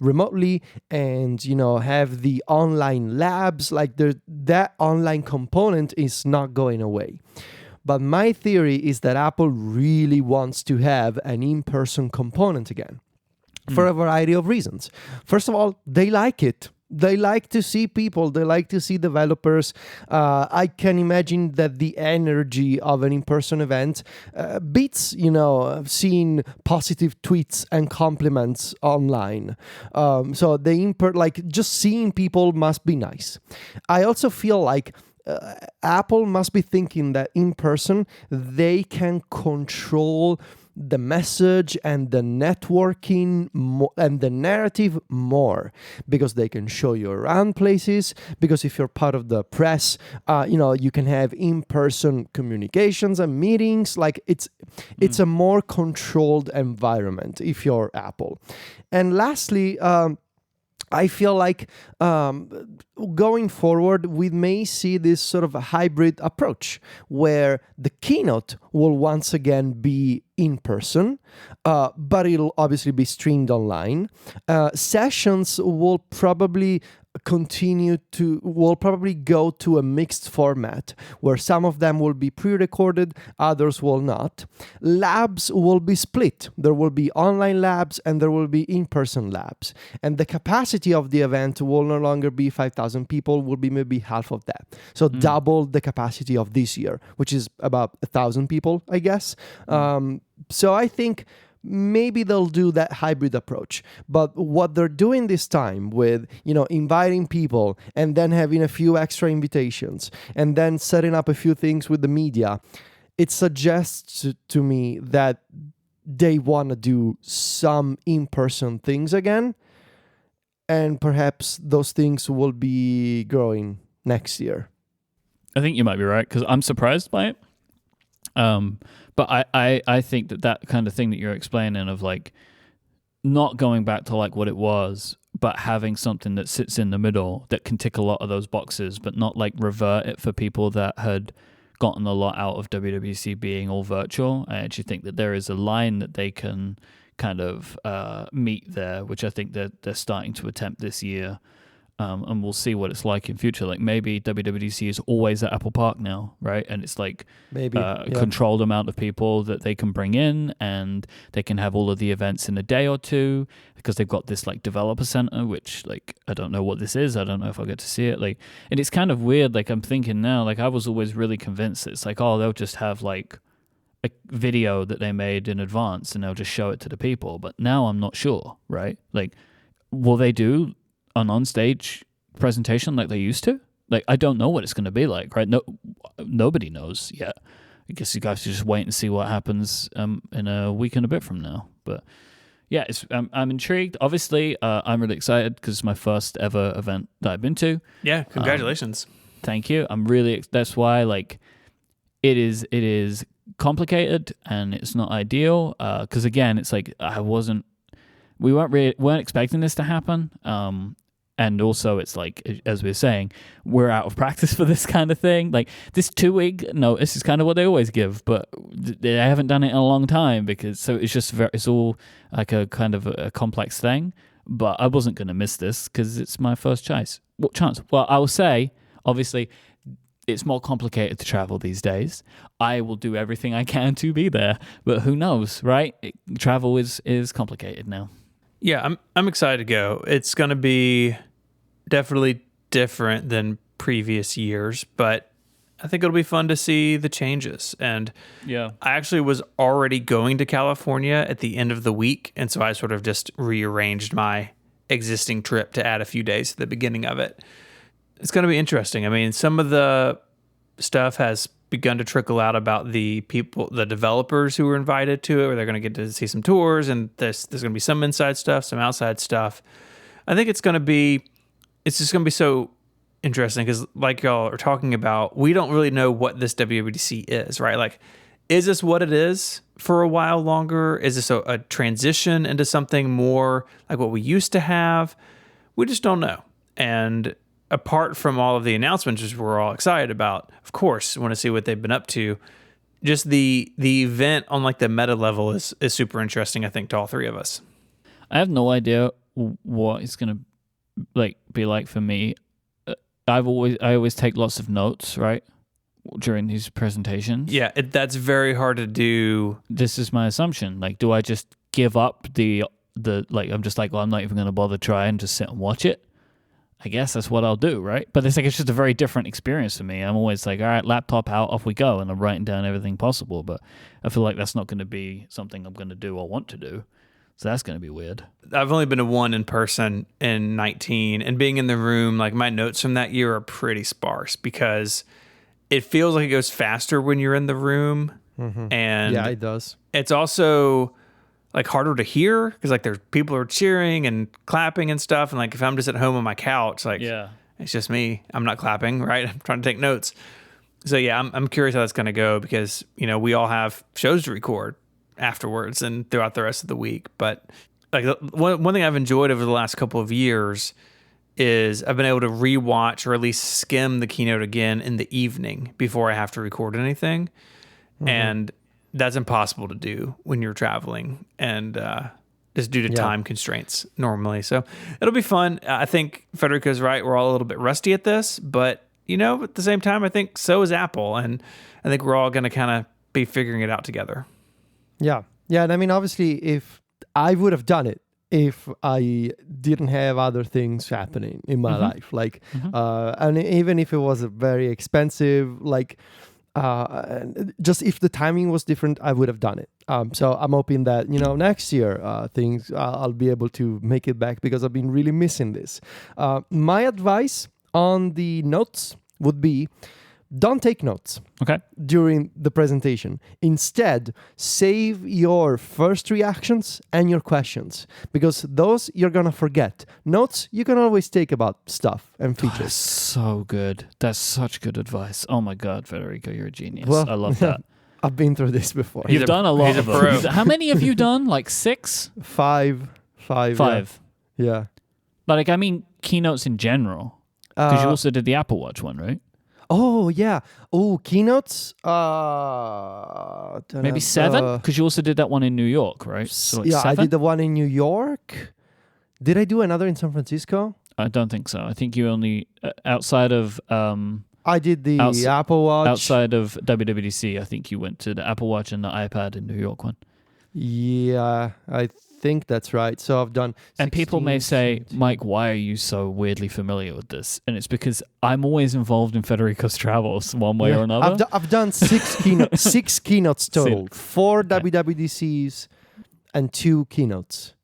remotely, and have the online labs. Like that online component is not going away. But my theory is that Apple really wants to have an in-person component again, for a variety of reasons. First of all, they like it. They like to see people. They like to see developers. I can imagine that the energy of an in-person event beats, seeing positive tweets and compliments online. So just seeing people must be nice. I also feel like Apple must be thinking that in person they can control the message and the networking and the narrative more, because they can show you around places, because if you're part of the press, you can have in-person communications and meetings. Like it's a more controlled environment if you're Apple. And lastly, I feel like going forward, we may see this sort of a hybrid approach where the keynote will once again be in person, but it'll obviously be streamed online. Sessions will probably go to a mixed format where some of them will be pre-recorded, others will not. Labs will be split. There will be online labs and there will be in-person labs. And the capacity of the event will no longer be 5,000 people, will be maybe half of that. So double the capacity of this year, which is about 1,000 people, I guess. So I think maybe they'll do that hybrid approach. But what they're doing this time with, inviting people and then having a few extra invitations and then setting up a few things with the media, it suggests to me that they want to do some in-person things again. And perhaps those things will be growing next year. I think you might be right, because I'm surprised by it. But I think that kind of thing that you're explaining of like not going back to like what it was, but having something that sits in the middle that can tick a lot of those boxes, but not like revert it for people that had gotten a lot out of WWDC being all virtual. I actually think that there is a line that they can kind of meet there, which I think they're starting to attempt this year. And we'll see what it's like in future. Like maybe WWDC is always at Apple Park now, right? And it's like maybe a controlled amount of people that they can bring in, and they can have all of the events in a day or two, because they've got this like developer center, which like I don't know what this is. I don't know if I'll get to see it. Like, and it's kind of weird. Like I'm thinking now, like I was always really convinced that it's like, oh, they'll just have like a video that they made in advance and they'll just show it to the people. But now I'm not sure, right? Like, will they do an on-stage presentation like they used to? Like, I don't know what it's going to be like, right? Nobody knows yet. I guess you guys should just wait and see what happens in a week and a bit from now. But yeah, I'm intrigued. Obviously, I'm really excited because it's my first ever event that I've been to. Yeah, congratulations. Thank you. I'm really. That's why like it is complicated and it's not ideal. Because again, it's like we weren't expecting this to happen. And also, it's like, as we were saying, we're out of practice for this kind of thing. Like, this 2-week notice is kind of what they always give, but they haven't done it in a long time, so it's just it's all like a kind of a complex thing. But I wasn't going to miss this because it's my first chance. What chance? Well, I will say, obviously, it's more complicated to travel these days. I will do everything I can to be there, but who knows, right? Travel is complicated now. Yeah, I'm excited to go. It's going to be definitely different than previous years, but I think it'll be fun to see the changes. And yeah, I actually was already going to California at the end of the week, and so I sort of just rearranged my existing trip to add a few days to the beginning of it. It's going to be interesting. I mean, some of the stuff has begun to trickle out about the developers who were invited to it, where they're going to get to see some tours, and there's going to be some inside stuff, some outside stuff. I think it's just going to be so interesting because, like y'all are talking about, we don't really know what this WWDC is, right? Like, is this what it is for a while longer? Is this a transition into something more like what we used to have? We just don't know. And apart from all of the announcements, which we're all excited about, of course, want to see what they've been up to. Just the event on like the meta level is super interesting, I think, to all three of us. I have no idea what it's gonna be like for me. I always take lots of notes, right, during these presentations. Yeah, that's very hard to do. This is my assumption. Like, do I just give up the I'm just like, well, I'm not even gonna bother try and just sit and watch it? I guess that's what I'll do, right? But it's just a very different experience for me. I'm always like, all right, laptop out, off we go, and I'm writing down everything possible. But I feel like that's not going to be something I'm going to do or want to do. So that's going to be weird. I've only been to one in person in 19, and being in the room, like my notes from that year are pretty sparse because it feels like it goes faster when you're in the room. Mm-hmm. And yeah, it does. It's also like harder to hear because like there's people are cheering and clapping and stuff. And like if I'm just at home on my couch, like it's just me. I'm not clapping, right? I'm trying to take notes. So yeah, I'm curious how that's going to go because, you know, we all have shows to record afterwards and throughout the rest of the week. But like one thing I've enjoyed over the last couple of years is I've been able to rewatch or at least skim the keynote again in the evening before I have to record anything. Mm-hmm. And that's impossible to do when you're traveling and just due to time constraints normally. So it'll be fun. I think Federico's right. We're all a little bit rusty at this, but you know, at the same time, I think so is Apple. And I think we're all going to kind of be figuring it out together. Yeah. Yeah. And I mean, obviously, if I would have done it if I didn't have other things happening in my life, like, and even if it was a very expensive, like, just if the timing was different, I would have done it. So I'm hoping that, you know, next year things I'll be able to make it back because I've been really missing this. My advice on the notes would be don't take notes during the presentation. Instead, save your first reactions and your questions because those you're going to forget. Notes you can always take about stuff and features. That's so good. That's such good advice. Oh my God, Federico, you're a genius. Well, I love that. I've been through this before. You've done a lot of them. How many have you done? Like 6? 5. 5. Yeah. Like, I mean, keynotes in general. Because you also did the Apple Watch one, right? Oh, yeah. Oh, keynotes? Maybe 7? Because you also did that one in New York, right? So like 7? I did the one in New York. Did I do another in San Francisco? I don't think so. I think you only, outside of... I did the Apple Watch. Outside of WWDC, I think you went to the Apple Watch and the iPad in New York one. Yeah, I think that's right. So I've done 16, and people may say, 17. Mike, why are you so weirdly familiar with this? And it's because I'm always involved in Federico's travels one way or another. I've done 6 keynotes total. 4 WWDCs and 2 keynotes.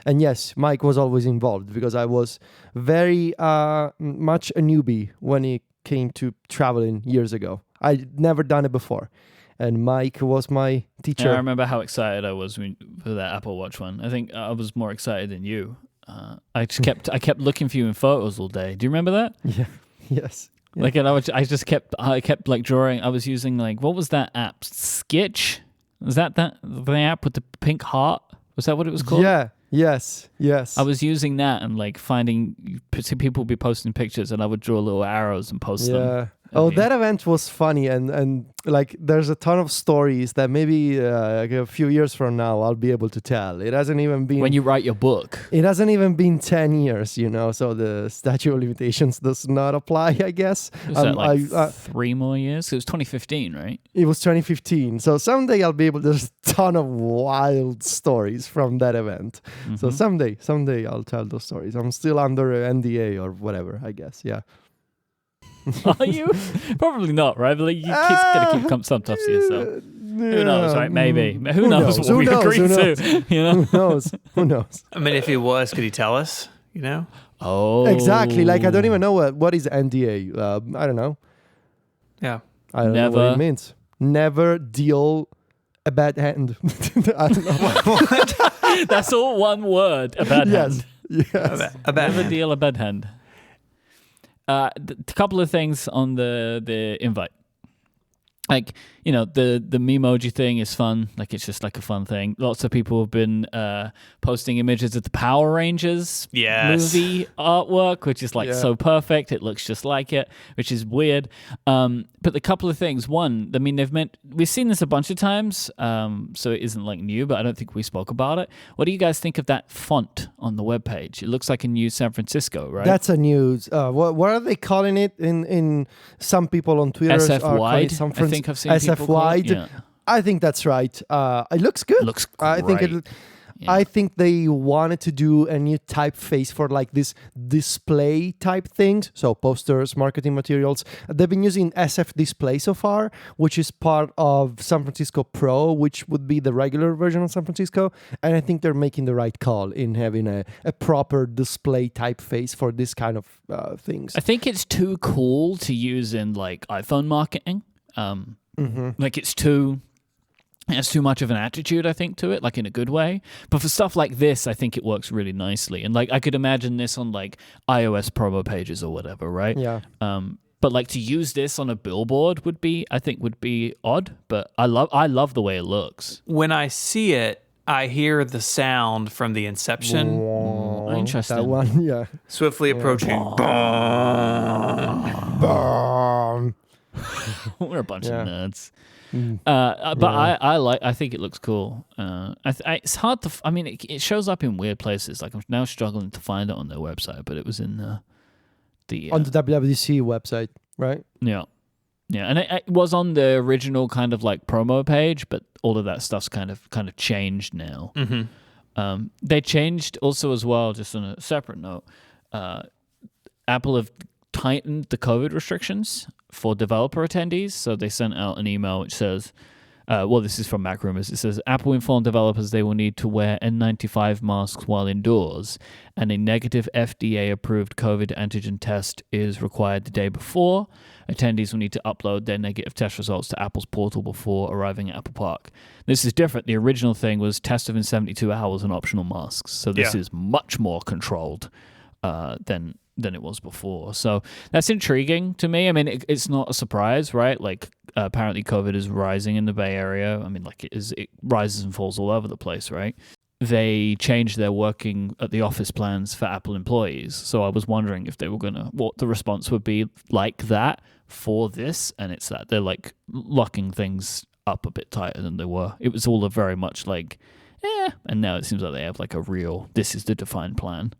And yes, Mike was always involved because I was very much a newbie when it came to traveling years ago. I'd never done it before. And Mike was my teacher. Yeah, I remember how excited I was for that Apple Watch one. I think I was more excited than you. I kept looking for you in photos all day. Do you remember that? Yeah. Yes. Yeah. Like, and I kept like drawing. I was using like, what was that app? Sketch? Was that the app with the pink heart? Was that what it was called? Yeah. Yes. I was using that and like finding people would be posting pictures and I would draw little arrows and post them. Oh, that event was funny and like there's a ton of stories that maybe a few years from now I'll be able to tell. It hasn't even been... When you write your book. It hasn't even been 10 years, you know, so the statute of limitations does not apply, I guess. Was that like 3 more years? It was 2015, right? It was 2015. So someday I'll be able... There's a ton of wild stories from that event. Mm-hmm. So someday I'll tell those stories. I'm still under NDA or whatever, I guess, yeah. Are you? Probably not, right? But like, you gotta keep some stuff to yourself. Who knows, right? Maybe. Who knows what we agreed to? You know? Who knows? I mean, if he was, could he tell us? You know? Oh, exactly. Like I don't even know what is NDA. I don't know. Yeah, I don't know what it means. Never deal a bad hand. I don't know what. That's all one word. A bad hand. Yes. A bad Never hand. deal a bad hand. A couple of things on the invite. Like, the memoji thing is fun. Like, it's just like a fun thing. Lots of people have been posting images of the Power Rangers movie artwork, which is like so perfect. It looks just like it, which is weird. But the couple of things. One, I mean, we've seen this a bunch of times, so it isn't like new, but I don't think we spoke about it. What do you guys think of that font on the webpage? It looks like a new San Francisco, right? That's a news. What are they calling it in some people on Twitter? SF wide. I think I've seen SF people call it. wide. Yeah. I think that's right. It looks good. Looks great. I think they wanted to do a new typeface for like this display type things. So posters, marketing materials. They've been using SF Display so far, which is part of San Francisco Pro, which would be the regular version of San Francisco. And I think they're making the right call in having a proper display typeface for this kind of things. I think it's too cool to use in like iPhone marketing. Like it has too much of an attitude, I think, to it, like in a good way. But for stuff like this, I think it works really nicely. And like I could imagine this on like iOS promo pages or whatever, right? Yeah. But like to use this on a billboard would be odd. But I love the way it looks. When I see it, I hear the sound from the Inception. Interesting. That one, yeah. Swiftly approaching. We're a bunch of nerds. I think it looks cool. It's hard to. I mean, it shows up in weird places. Like I'm now struggling to find it on their website, but it was in on the WWDC website, right? Yeah, and it was on the original kind of like promo page, but all of that stuff's kind of changed now. They changed also as well. Just on a separate note, Apple have tightened the COVID restrictions for developer attendees. So they sent out an email which says, this is from Mac Rumors. It says, Apple informed developers they will need to wear N95 masks while indoors, and a negative FDA-approved COVID antigen test is required the day before. Attendees will need to upload their negative test results to Apple's portal before arriving at Apple Park. This is different. The original thing was test within 72 hours and optional masks. So this is much more controlled than it was before. So that's intriguing to me. I mean, it's not a surprise, right? Like apparently COVID is rising in the Bay Area. I mean, like it rises and falls all over the place, right? They changed their working at the office plans for Apple employees. So I was wondering if they were what the response would be like that for this. And it's that they're like locking things up a bit tighter than they were. It was all very much like, and now it seems like they have like a real, this is the defined plan.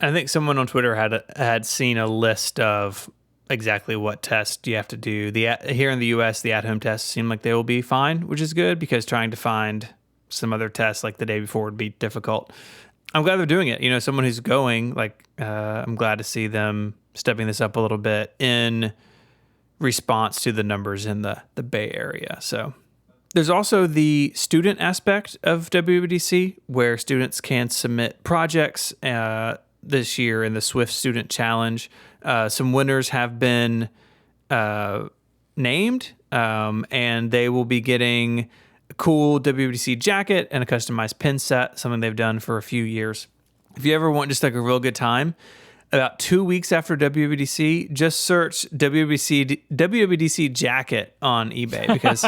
I think someone on Twitter had seen a list of exactly what tests you have to do. Here in the U.S., the at-home tests seem like they will be fine, which is good because trying to find some other tests like the day before would be difficult. I'm glad they're doing it. Someone who's going, I'm glad to see them stepping this up a little bit in response to the numbers in the Bay Area. So there's also the student aspect of WWDC where students can submit projects this year in the Swift Student Challenge. Some winners have been named, and they will be getting a cool WWDC jacket and a customized pin set, something they've done for a few years. If you ever want just like a real good time, about 2 weeks after WWDC, just search WWDC jacket on eBay because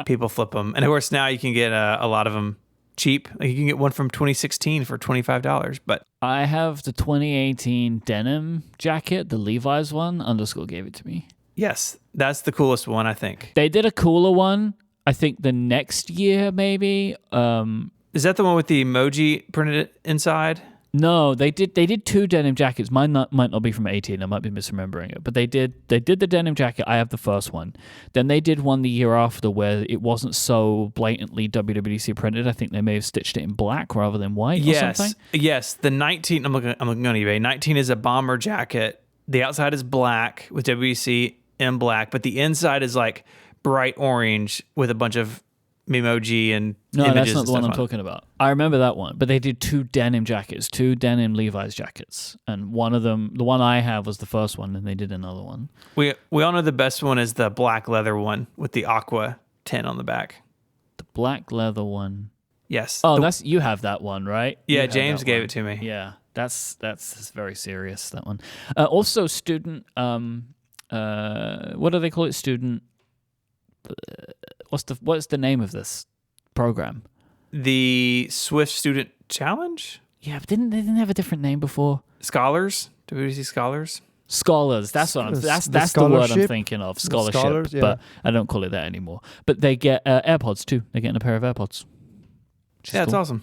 people flip them. And of course, now you can get a lot of them cheap. Like you can get one from 2016 for $25. But I have the 2018 denim jacket, the Levi's one. Underscore gave it to me. Yes, that's the coolest one, I think. They did a cooler one, I think the next year maybe. Is that the one with the emoji printed inside? No, they did two denim jackets. Mine might not be from 18. I might be misremembering it. But they did the denim jacket. I have the first one. Then they did one the year after where it wasn't so blatantly WWDC printed. I think they may have stitched it in black rather than white or something. Yes. The 19, I'm looking on eBay. 19 is a bomber jacket. The outside is black with WWDC in black, but the inside is like bright orange with a bunch of Memoji and no, images. That's not the one I'm talking about. I remember that one, but they did two denim jackets, two denim Levi's jackets, and one of them, the one I have, was the first one, and they did another one. We all know the best one is the black leather one with the aqua tint on the back. The black leather one. Yes. Oh, you have that one, right? Yeah, James gave it to me. Yeah. That's very serious, that one. Also, student. What do they call it? Student. What's the name of this program? The Swift Student Challenge? Yeah, but they didn't have a different name before? Scholars? WWDC Scholars? Scholars. That's what that's the word I'm scholarship? thinking of. Scholarship. Scholars, yeah. But I don't call it that anymore. But they get AirPods too. They're getting a pair of AirPods. Yeah, it's awesome.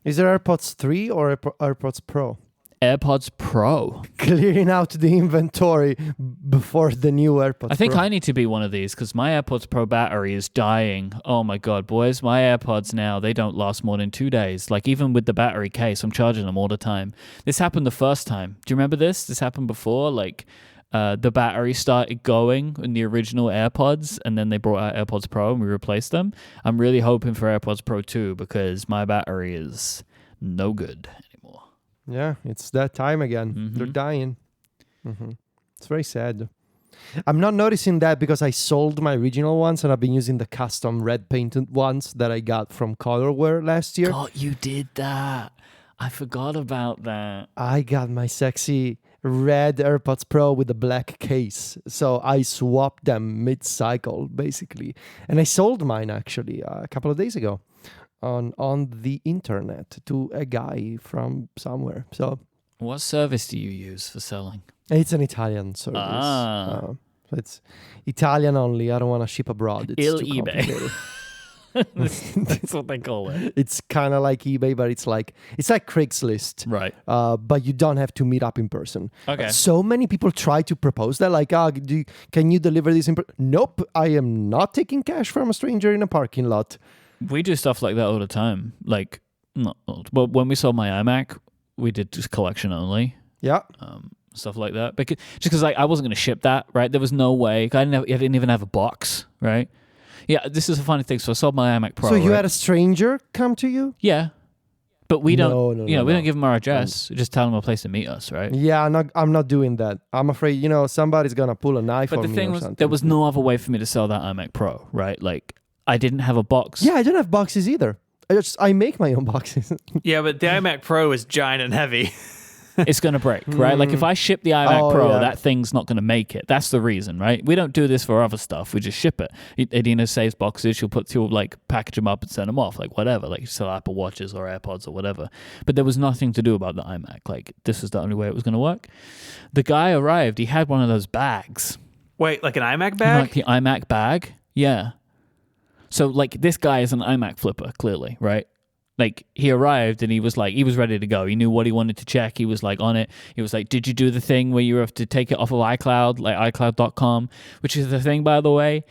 Is there AirPods 3 or AirPods Pro? AirPods Pro. Clearing out the inventory before the new AirPods I think Pro. I need to be one of these because my AirPods Pro battery is dying. Oh my God, boys. My AirPods now, they don't last more than 2 days. Like even with the battery case, I'm charging them all the time. This happened the first time. Do you remember this? This happened before. Like the battery started going in the original AirPods and then they brought out AirPods Pro and we replaced them. I'm really hoping for AirPods Pro 2 because my battery is no good anymore. Yeah, it's that time again. They're dying. It's very sad. I'm not noticing that because I sold my original ones and I've been using the custom red painted ones that I got from Colorware last year. God, you did that. I forgot about that. I got my sexy red AirPods Pro with a black case. So I swapped them mid-cycle, basically. And I sold mine, actually, a couple of days ago on the internet to a guy from somewhere. So What service do you use for selling? it's an Italian service. So it's Italian only. I don't want to ship abroad. It's too eBay. complicated. That's what they call it. It's kind of like eBay, but it's like Craigslist. Right. But you don't have to meet up in person. Okay. So many people try to propose that, like, can you deliver this in person? Nope, I am not taking cash from a stranger in a parking lot. We do stuff like that all the time. Like, well, when we sold my iMac, we did just collection only. Yeah. Stuff like that. Because I wasn't going to ship that, right? There was no way. I didn't even have a box, right? Yeah, this is a funny thing. So I sold my iMac Pro. So you right? had a stranger come to you? Yeah. But we don't, No, we don't give them our address. We just tell them a place to meet us, right? Yeah, I'm not doing that. I'm afraid, somebody's going to pull a knife But on the me thing or was, something. there was no other way for me to sell that iMac Pro, right? Like, I didn't have a box. Yeah, I don't have boxes either. I make my own boxes. Yeah, but the iMac Pro is giant and heavy. It's going to break, right? Like if I ship the iMac Oh, Pro, yeah. that thing's not going to make it. That's the reason, right? We don't do this for other stuff. We just ship it. Adina saves boxes. She'll package them up and send them off, like whatever. Like you sell Apple Watches or AirPods or whatever. But there was nothing to do about the iMac. Like this is the only way it was going to work. The guy arrived. He had one of those bags. Wait, like an iMac You know, bag? like the iMac bag? Yeah. So like this guy is an iMac flipper, clearly, right? Like he arrived and he was ready to go. He knew what he wanted to check. He was like on it. He was like, did you do the thing where you have to take it off of iCloud, like iCloud.com, which is the thing, by the way.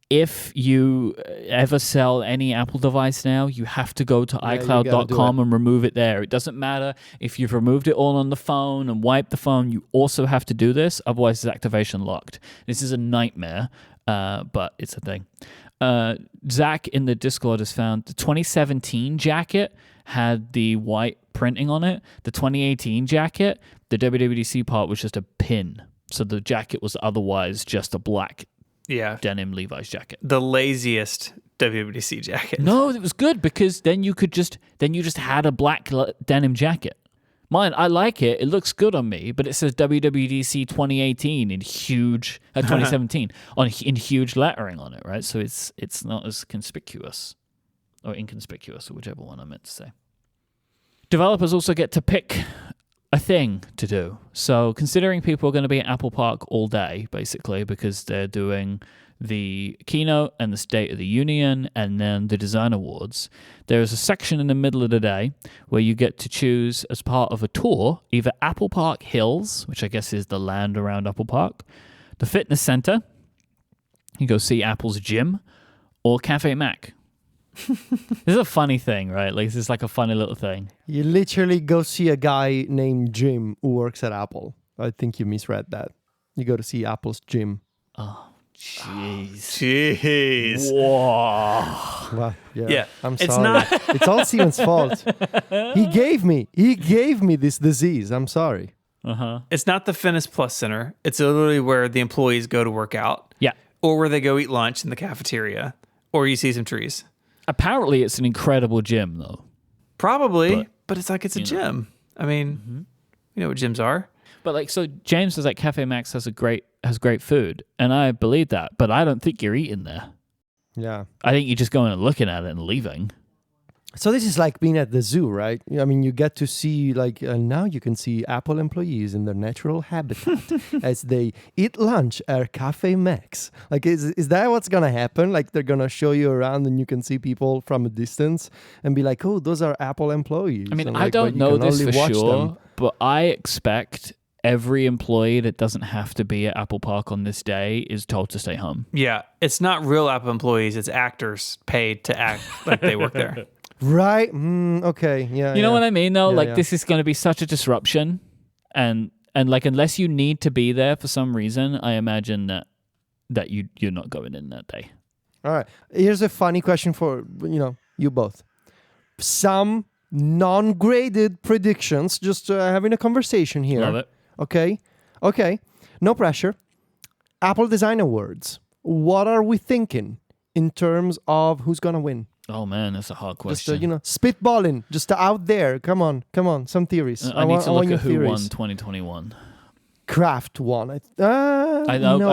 If you ever sell any Apple device now, you have to go to iCloud.com and remove it there. It doesn't matter if you've removed it all on the phone and wiped the phone. You also have to do this. Otherwise, it's activation locked. This is a nightmare, but it's a thing. Zach in the Discord has found the 2017 jacket had the white printing on it. The 2018 jacket, the WWDC part was just a pin. So the jacket was otherwise just a black denim Levi's jacket. The laziest WWDC jacket. No, it was good because then you just had a black denim jacket. Mine, I like it. It looks good on me, but it says WWDC 2018 in huge 2017 in huge lettering on it, right? So it's not as conspicuous or inconspicuous or whichever one I meant to say. Developers also get to pick a thing to do. So considering people are going to be at Apple Park all day, basically, because they're doing the keynote and the State of the Union and then the Design Awards, there is a section in the middle of the day where you get to choose as part of a tour either Apple Park Hills, which I guess is the land around Apple Park, the fitness center, you go see Apple's gym, or Cafe Mac. This is a funny thing, right? Like this is like a funny little thing. You literally go see a guy named Jim who works at Apple. I think you misread that. You go to see Apple's gym. Oh, jeez. Jeez. Whoa. Well, Yeah. I'm It's sorry. not- It's all Steven's fault. He gave me this disease. I'm sorry. Uh-huh. It's not the Fitness Plus Center. It's literally where the employees go to work out. Yeah. Or where they go eat lunch in the cafeteria. Or you see some trees. Apparently, it's an incredible gym, though. Probably, but it's like it's a gym. I mean, Mm-hmm. you know what gyms are. But like, so James says like Cafe Max has great food, and I believe that, but I don't think you're eating there. Yeah. I think you're just going and looking at it and leaving. So this is like being at the zoo, right? I mean, you get to see now you can see Apple employees in their natural habitat as they eat lunch at Cafe Max. Like, is that what's gonna happen? Like, they're gonna show you around and you can see people from a distance and be like, "Oh, those are Apple employees." I mean, and I don't know this for watch sure, them. but I expect every employee that doesn't have to be at Apple Park on this day is told to stay home. Yeah, it's not real Apple employees. It's actors paid to act like they work there. Right? Okay. Yeah. You know what I mean, though? Yeah, like, yeah. this is going to be such a disruption. And like, unless you need to be there for some reason, I imagine that you're not going in that day. All right. Here's a funny question for you both. Some non-graded predictions. Just having a conversation here. Love it. Okay. No pressure. Apple Design Awards. What are we thinking in terms of who's gonna win? Oh, man, that's a hard question. Just spitballing, just out there. Come on, some theories. I need to look your at who theories. won 2021. Kraft won. I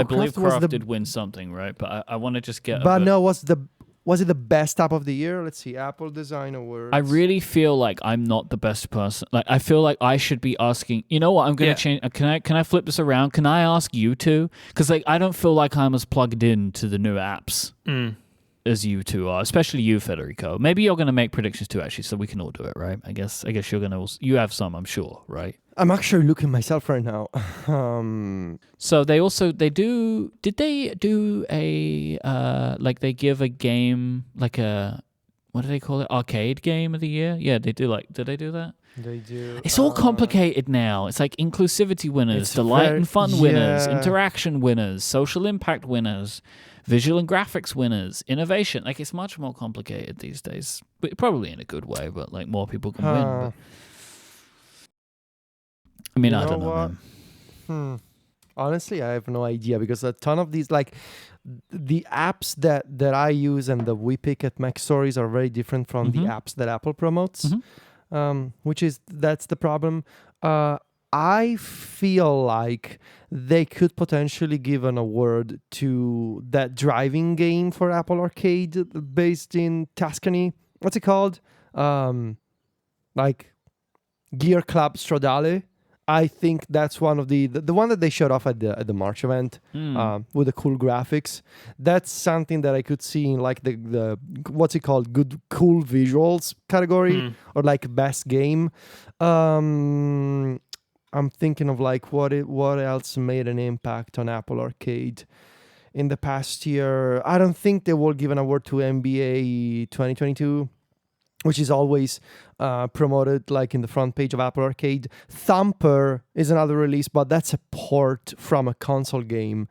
believe was Kraft did win something, right? But I want to just get. But no, was it the best app of the year? Let's see, Apple Design Awards. I really feel like I'm not the best person. Like, I feel like I should be asking. You know what? I'm going to change. Can I flip this around? Can I ask you two? Because like, I don't feel like I'm as plugged in to the new apps as you two are, especially you, Federico. Maybe you're going to make predictions too, actually, so we can all do it, right? I guess you're going to. You have some, I'm sure, right? I'm actually looking myself right now. So they do. Did they do a like they give a game like a what do they call it? Arcade game of the year? Yeah, they do. Like, did they do that? They do. It's all complicated now. It's like inclusivity winners, delight and fun winners, interaction winners, social impact winners, visual and graphics winners, innovation. Like, it's much more complicated these days, but probably in a good way. But like, more people can win. But, I mean, I don't know, man. Honestly, I have no idea because a ton of these, like the apps that I use and that we pick at Mac Stories are very different from the apps that Apple promotes, that's the problem. I feel like they could potentially give an award to that driving game for Apple Arcade based in Tuscany. What's it called? Like Gear Club Stradale. I think that's one of the one that they showed off at the March event with the cool graphics. That's something that I could see in like the what's it called, cool visuals category or like best game. I'm thinking of like what else made an impact on Apple Arcade in the past year. I don't think they will give an award to NBA 2022. Which is always promoted like in the front page of Apple Arcade. Thumper is another release, but that's a port from a console game.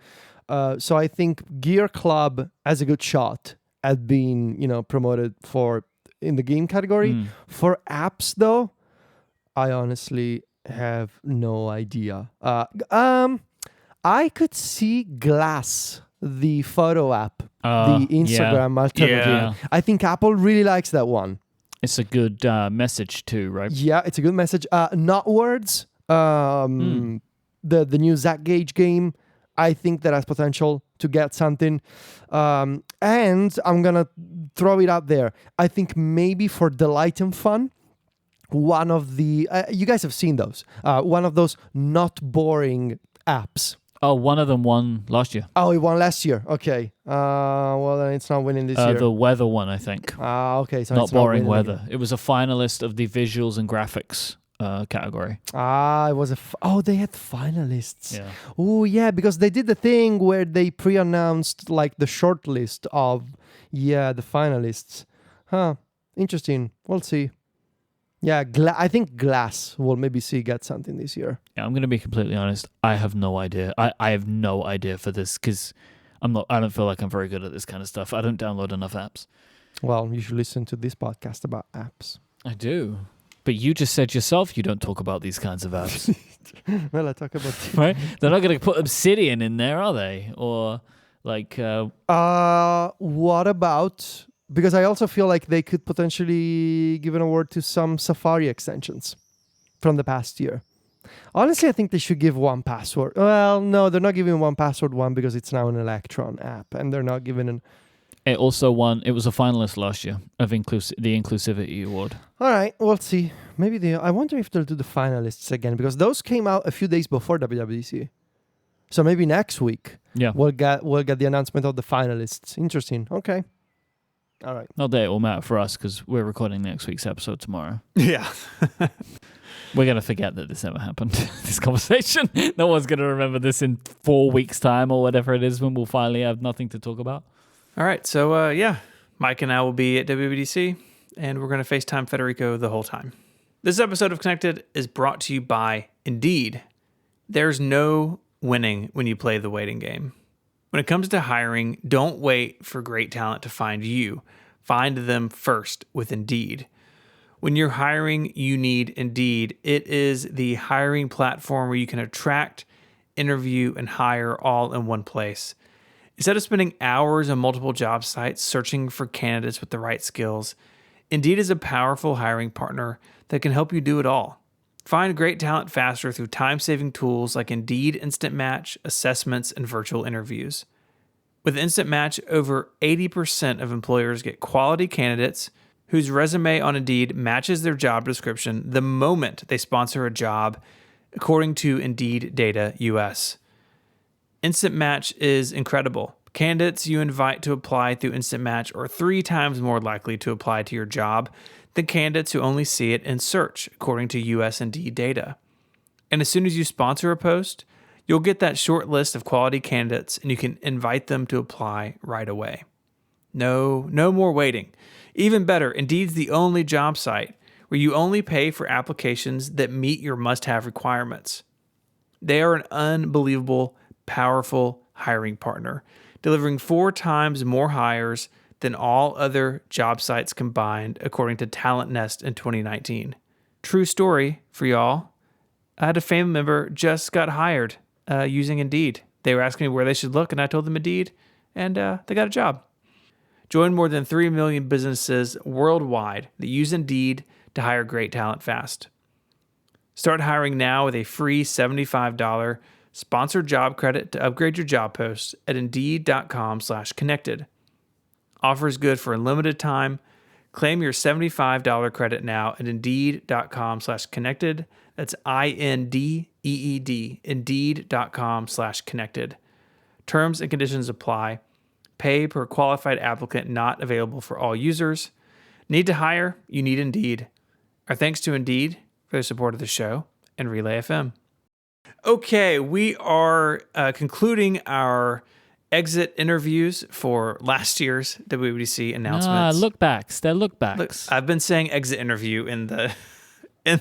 So I think Gear Club has a good shot at being, promoted in the game category. For apps, though, I honestly have no idea. I could see Glass, the photo app, the Instagram alternative. Yeah. I think Apple really likes that one. It's a good message too, right? Yeah, it's a good message. Not Words, the new Zach Gage game, I think that has potential to get something. And I'm going to throw it out there. I think maybe for Delight and Fun, one of the... you guys have seen those. One of those not boring apps. Oh, one of them won last year. Oh, it won last year. Okay. Well, then it's not winning this year. The weather one, I think. Okay. So not it's boring not weather. It was a finalist of the visuals and graphics category. It was they had finalists. Yeah. Oh, yeah, because they did the thing where they pre-announced like the short list of, the finalists. Interesting. We'll see. Yeah, I think Glass will maybe get something this year. Yeah, I'm going to be completely honest. I have no idea. I have no idea for this because I don't feel like I'm very good at this kind of stuff. I don't download enough apps. Well, you should listen to this podcast about apps. I do. But you just said yourself you don't talk about these kinds of apps. Well, I talk about... Right? They're not going to put Obsidian in there, are they? Or like... what about... Because I also feel like they could potentially give an award to some Safari extensions. from the past year. Honestly, I think they should give 1Password. Well, no, they're not giving 1Password one because it's now an Electron app, and they're not giving an. It also won. It was a finalist last year of the Inclusivity Award. All right, we'll see. Maybe I wonder if they'll do the finalists again, because those came out a few days before WWDC. So maybe next week we'll get the announcement of the finalists. Interesting. Okay. All right. Not that it will matter for us because we're recording next week's episode tomorrow. Yeah. We're going to forget that this ever happened, this conversation. No one's going to remember this in 4 weeks' time or whatever it is when we'll finally have nothing to talk about. All right. So, Mike and I will be at WWDC, and we're going to FaceTime Federico the whole time. This episode of Connected is brought to you by Indeed. There's no winning when you play the waiting game. When it comes to hiring, don't wait for great talent to find you. Find them first with Indeed. When you're hiring, you need Indeed. It is the hiring platform where you can attract, interview, and hire all in one place. Instead of spending hours on multiple job sites searching for candidates with the right skills, Indeed is a powerful hiring partner that can help you do it all. Find great talent faster through time-saving tools like Indeed Instant Match, assessments, and virtual interviews. With Instant Match, over 80% of employers get quality candidates whose resume on Indeed matches their job description the moment they sponsor a job, according to Indeed Data US. Instant Match is incredible. Candidates you invite to apply through Instant Match are 3 times more likely to apply to your job than candidates who only see it in search, according to US Indeed data. And as soon as you sponsor a post, you'll get that short list of quality candidates and you can invite them to apply right away. No more waiting. Even better, Indeed's the only job site where you only pay for applications that meet your must-have requirements. They are an unbelievable, powerful hiring partner, delivering 4 times more hires than all other job sites combined, according to Talent Nest in 2019. True story for y'all. I had a family member just got hired using Indeed. They were asking me where they should look, and I told them Indeed, and they got a job. Join more than 3 million businesses worldwide that use Indeed to hire great talent fast. Start hiring now with a free $75 sponsored job credit to upgrade your job posts at Indeed.com/connected. Offer is good for a limited time. Claim your $75 credit now at Indeed.com/connected. That's INDEED. Indeed.com/connected. Terms and conditions apply. Pay per qualified applicant, not available for all users. Need to hire? You need Indeed. Our thanks to Indeed for their support of the show and Relay FM. Okay, we are concluding our exit interviews for last year's WWDC announcements. Look backs. They're look backs. Look, I've been saying exit interview in the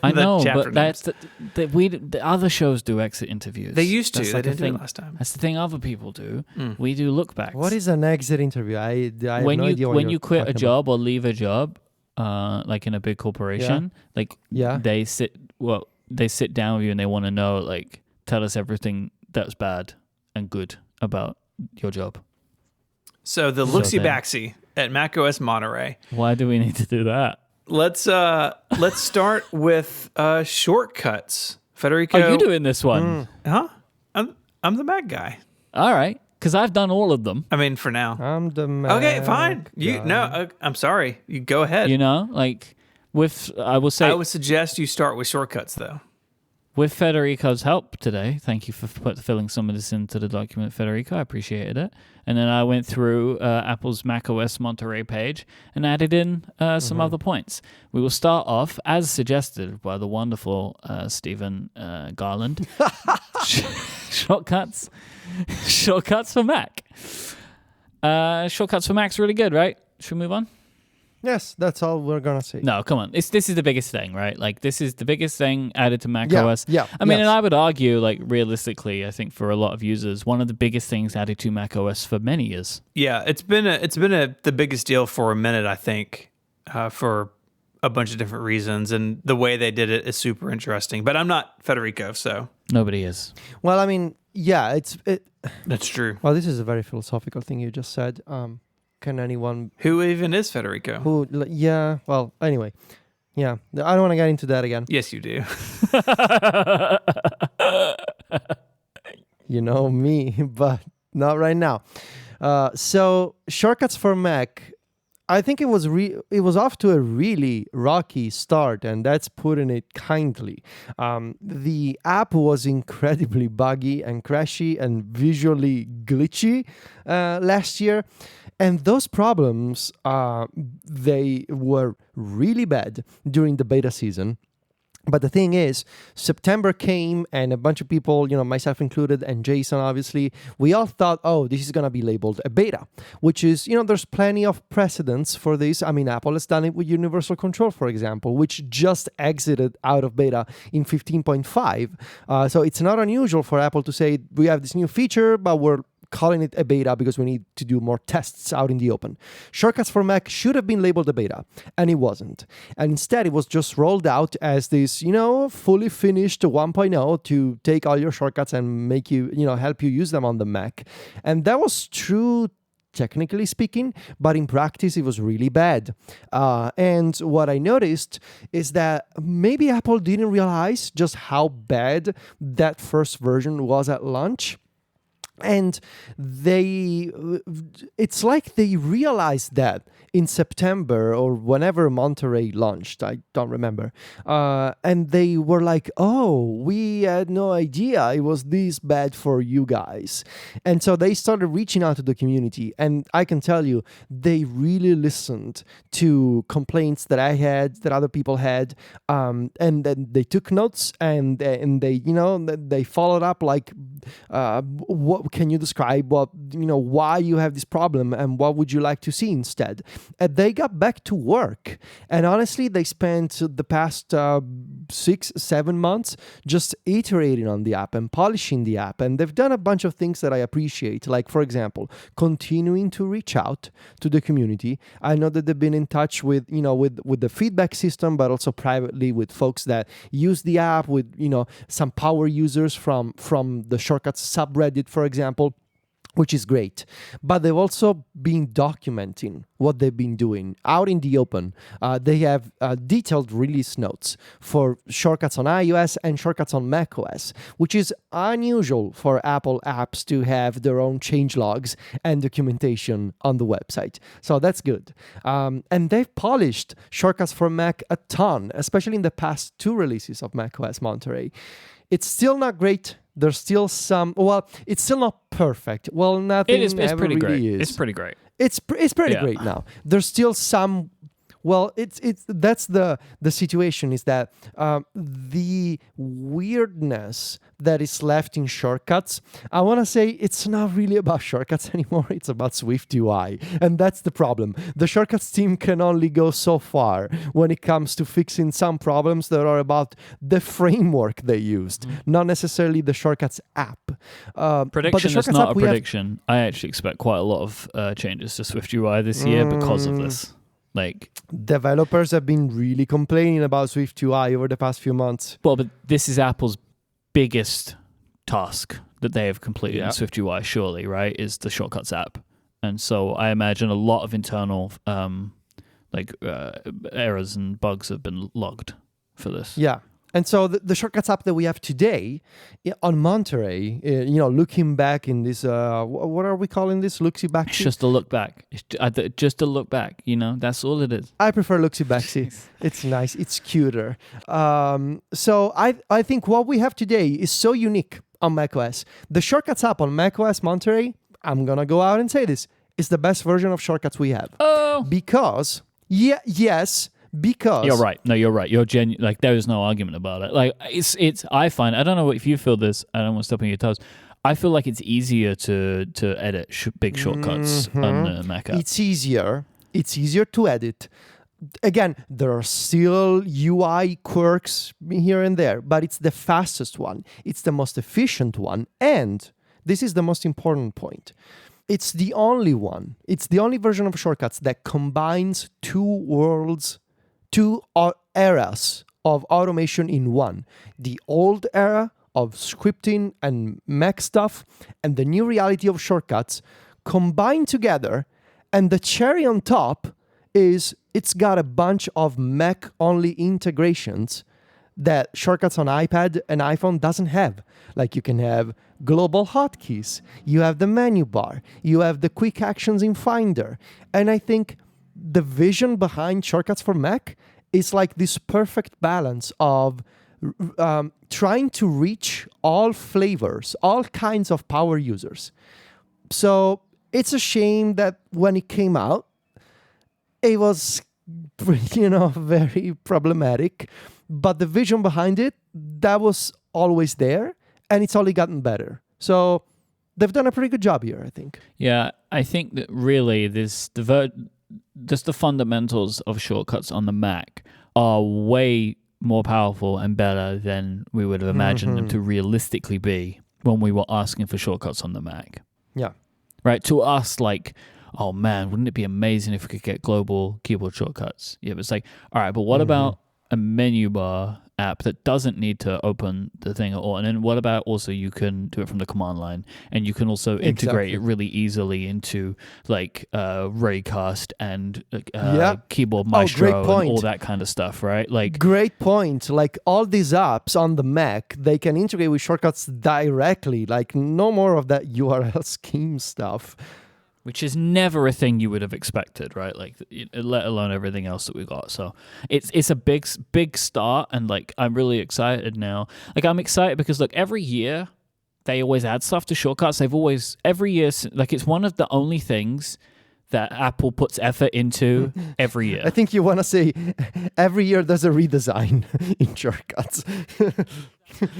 I know, chapter but that's the other shows do exit interviews. They used to. That's They like didn't do thing, it last time. That's the thing other people do. We do look backs. What is an exit interview? I have when no you idea what when you're you quit a talking job or leave a job, like in a big corporation, they sit down with you and they want to know, like, tell us everything that's bad and good about your job. So the looksy-backsy at macOS Monterey. Why do we need to do that? Let's start with shortcuts. Federico, Are you doing this one? Huh? I'm the Mac guy. All right, because I've done all of them. I mean, for now. I'm the Mac Okay, fine. guy. I'm sorry. You go ahead. You know, like I will say I would suggest you start with shortcuts, though. with Federico's help today. Thank you for filling some of this into the document, Federico. I appreciated it. And then I went through Apple's macOS Monterey page and added in some other points. We will start off, as suggested by the wonderful Stephen Garland, shortcuts for Mac. Shortcuts for Mac's really good, right? Should we move on? Yes, that's all we're gonna say. No, come on. This is the biggest thing, right? Like, this is the biggest thing added to macOS. Yeah. I mean, and I would argue, like, realistically, I think for a lot of users, one of the biggest things added to macOS for many years. Yeah, it's been the biggest deal for a minute, I think, for a bunch of different reasons, and the way they did it is super interesting. But I'm not Federico, so Nobody is. Well, I mean, yeah, that's true. well, this is a very philosophical thing you just said. Can anyone Who even is Federico? who? Yeah. Well, anyway, Yeah, I don't want to get into that again. Yes, you do. You know me, but not right now. So shortcuts for Mac, I think it was off to a really rocky start, and that's putting it kindly. The app was incredibly buggy and crashy and visually glitchy last year, and those problems they were really bad during the beta season. But the thing is, September came and a bunch of people, myself included, and Jason, obviously, we all thought, oh, this is going to be labeled a beta, which is, there's plenty of precedents for this. I mean, Apple has done it with Universal Control, for example, which just exited out of beta in 15.5. So it's not unusual for Apple to say, we have this new feature, but we're calling it a beta because we need to do more tests out in the open. Shortcuts for Mac should have been labeled a beta, and it wasn't. And instead, it was just rolled out as this, fully finished 1.0 to take all your shortcuts and make you, help you use them on the Mac. And that was true, technically speaking, but in practice, it was really bad. And what I noticed is that maybe Apple didn't realize just how bad that first version was at launch. And it's like they realized that in September or whenever Monterey launched, I don't remember. And they were like, oh, we had no idea it was this bad for you guys. And so they started reaching out to the community. And I can tell you, they really listened to complaints that I had, that other people had. And then they took notes and they followed up like, what can you describe why you have this problem and what would you like to see instead? And they got back to work. And honestly, they spent the past 6-7 months just iterating on the app and polishing the app. And they've done a bunch of things that I appreciate. Like, for example, continuing to reach out to the community. I know that they've been in touch with the feedback system, but also privately with folks that use the app, with, some power users from the Shortcuts subreddit, for example, which is great. But they've also been documenting what they've been doing out in the open. They have detailed release notes for shortcuts on iOS and shortcuts on macOS, which is unusual for Apple apps to have their own changelogs and documentation on the website. So that's good. And they've polished shortcuts for Mac a ton, especially in the past 2 releases of macOS Monterey. It's still not great. There's still some. Well, it's still not perfect. Well, nothing It's ever pretty really great. is. It's pretty great. It's pretty great now. There's still some. Well, that's the situation is that the weirdness that is left in shortcuts, I want to say it's not really about shortcuts anymore. It's about SwiftUI. And that's the problem. The shortcuts team can only go so far when it comes to fixing some problems that are about the framework they used, not necessarily the shortcuts app. Prediction is not a prediction. I actually expect quite a lot of changes to SwiftUI this year because of this. Developers have been really complaining about SwiftUI over the past few months. Well, but this is Apple's biggest task that they have completed in SwiftUI, surely, right? Is the Shortcuts app. And so I imagine a lot of internal errors and bugs have been logged for this. Yeah. And so the Shortcuts app that we have today on Monterey, looking back in this, what are we calling this? Looksy-backsy? It's just a look back. Just a look back, that's all it is. I prefer Looksy-backsy. It's nice. It's cuter. So I think what we have today is so unique on macOS. The Shortcuts app on macOS Monterey, I'm going to go out and say this, is the best version of Shortcuts we have. Oh! Because, because you're right. No, you're right. You're genuine. Like, there is no argument about it. Like, it's. I find. I don't know if you feel this. I don't want to step on your toes. I feel like it's easier to edit big shortcuts on the Mac app. It's easier. It's easier to edit. Again, there are still UI quirks here and there, but it's the fastest one. It's the most efficient one, and this is the most important point. It's the only one. It's the only version of Shortcuts that combines 2 eras of automation in one. The old era of scripting and Mac stuff and the new reality of Shortcuts combined together, and the cherry on top is it's got a bunch of Mac-only integrations that shortcuts on iPad and iPhone doesn't have. Like you can have global hotkeys, you have the menu bar, you have the quick actions in Finder. And I think the vision behind shortcuts for Mac is like this perfect balance of trying to reach all flavors, all kinds of power users. So it's a shame that when it came out, it was, very problematic. But the vision behind it, that was always there, and it's only gotten better. So they've done a pretty good job here, I think. Yeah, I think that really just the fundamentals of shortcuts on the Mac are way more powerful and better than we would have imagined them to realistically be when we were asking for shortcuts on the Mac. Yeah. Right? To us, like, oh man, wouldn't it be amazing if we could get global keyboard shortcuts? Yeah, but it's like, all right, but what about a menu bar app that doesn't need to open the thing at all? And then what about also you can do it from the command line, and you can also integrate it really easily into like Raycast and Keyboard Maestro and all that kind of stuff, right? Like, great point. Like all these apps on the Mac, they can integrate with shortcuts directly. Like no more of that URL scheme stuff. Which is never a thing you would have expected, right? Like, let alone everything else that we got. So it's a big start, and like I'm really excited now. Like I'm excited because look, every year they always add stuff to shortcuts. They've always every year, like it's one of the only things that Apple puts effort into every year. I think you want to say every year there's a redesign in shortcuts.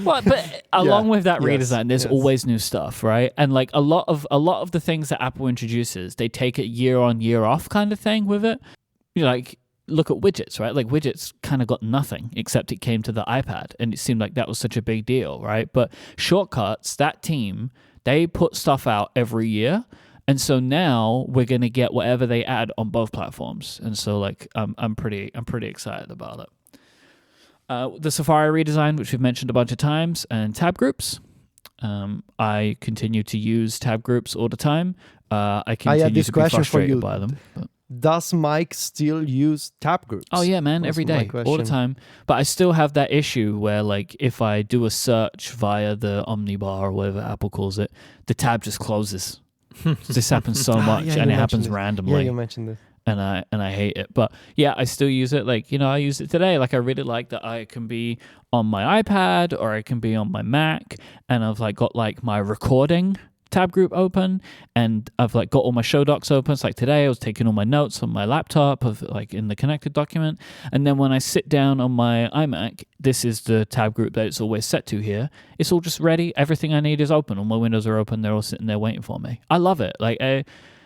Well, but along with that redesign, there's always new stuff, right? And like a lot of the things that Apple introduces, they take it year on, year off kind of thing with it. Like look at widgets, right? Like widgets kind of got nothing except it came to the iPad, and it seemed like that was such a big deal, right? But shortcuts, that team, they put stuff out every year. And so now we're going to get whatever they add on both platforms. And so like I'm pretty excited about it. The Safari redesign, which we've mentioned a bunch of times, and tab groups. I continue to use tab groups all the time. I continue to be frustrated by them. But. Does Mike still use tab groups? Oh yeah, man, every day, all the time. But I still have that issue where like if I do a search via the Omnibar or whatever Apple calls it, the tab just closes. This happens so much, and it happens randomly. Yeah, you mentioned it. And I hate it. But yeah, I still use it. Like, I use it today. Like, I really like that I can be on my iPad or I can be on my Mac, and I've like got like my recording tab group open, and I've like got all my show docs open. It's like today I was taking all my notes on my laptop of like in the connected document, and then when I sit down on my iMac, this is the tab group that it's always set to here. It's all just ready. Everything I need is open. All my windows are open. They're all sitting there waiting for me. I love it. Like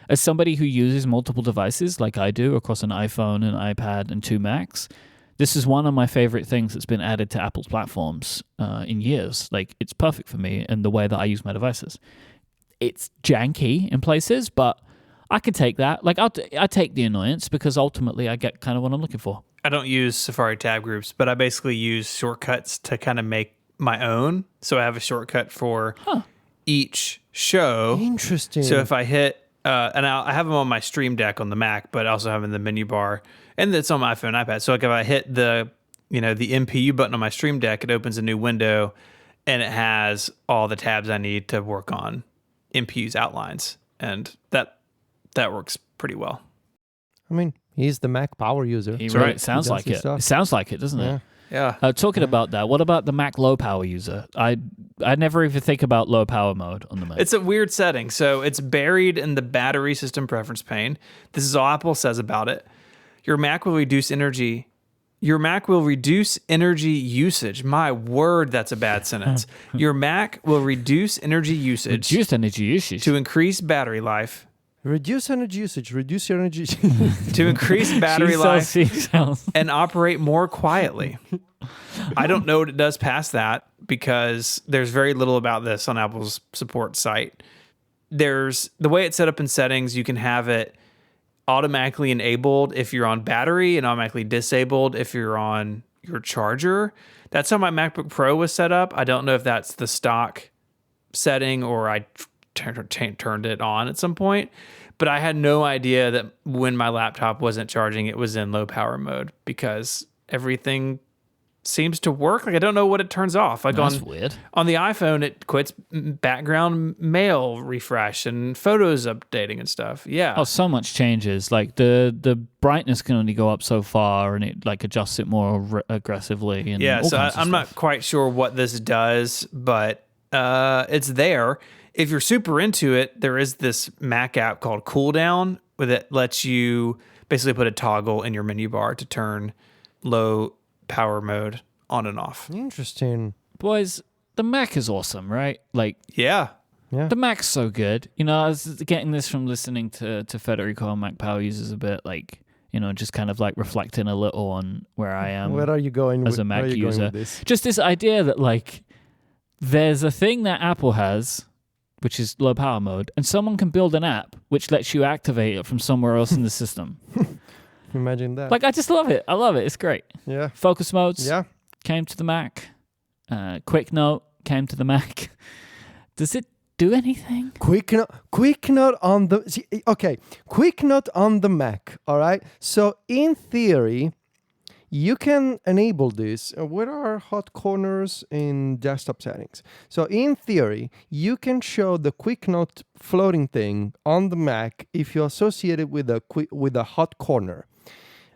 as somebody who uses multiple devices like I do across an iPhone, an iPad, and 2 Macs, this is one of my favorite things that's been added to Apple's platforms in years. Like, it's perfect for me and the way that I use my devices. It's janky in places, but I can take that. Like, I take the annoyance because ultimately I get kind of what I'm looking for. I don't use Safari tab groups, but I basically use shortcuts to kind of make my own. So I have a shortcut for each show. Interesting. So if I hit, and I have them on my Stream Deck on the Mac, but I also have them in the menu bar, and it's on my iPhone and iPad. So like if I hit the MPU button on my Stream Deck, it opens a new window, and it has all the tabs I need to work on MPU's outlines, and that works pretty well. I mean, he's the Mac power user. It sounds like it. It sounds like it, doesn't it? Yeah. Talking about that, what about the Mac low power user? I never even think about low power mode on the Mac. It's a weird setting. So it's buried in the battery system preference pane. This is all Apple says about it. Your Mac will reduce energy usage. My word, that's a bad sentence. Your Mac will reduce energy usage. To increase battery life. Reduce energy usage. Reduce your energy. To increase battery life and operate more quietly. I don't know what it does past that because there's very little about this on Apple's support site. There's the way it's set up in settings. You can have it automatically enabled if you're on battery and automatically disabled if you're on your charger. That's how my MacBook Pro was set up. I don't know if that's the stock setting or I turned it on at some point. But I had no idea that when my laptop wasn't charging, it was in low power mode because everything seems to work. Like I don't know what it turns off. Like That's weird. On the iPhone, it quits background mail refresh and photos updating and stuff. Yeah. Oh, so much changes. Like the brightness can only go up so far, and it like adjusts it more aggressively. And Yeah. all So kinds of I'm not stuff. quite sure what this does, but it's there. If you're super into it, there is this Mac app called Cooldown that lets you basically put a toggle in your menu bar to turn low power mode on and off. Interesting. Boys, the Mac is awesome, right? Like Yeah. Yeah. the Mac's so good. You know, I was getting this from listening to Federico on Mac Power Users a bit, like, you know, just kind of like reflecting a little on where I am. Where are you going as a where Mac are you going user. with this? Just this idea that like there's a thing that Apple has, which is low power mode, and someone can build an app which lets you activate it from somewhere else in the system. Imagine that. Like I just love it. I love it. It's great. Yeah. Focus modes Yeah. came to the Mac. Quick Note came to the Mac. Does it do anything? Quick note on the quick note on the Mac. All right. So in theory, you can enable this. Where are hot corners in desktop settings? So in theory, you can show the quick note floating thing on the Mac if you associate it with a hot corner.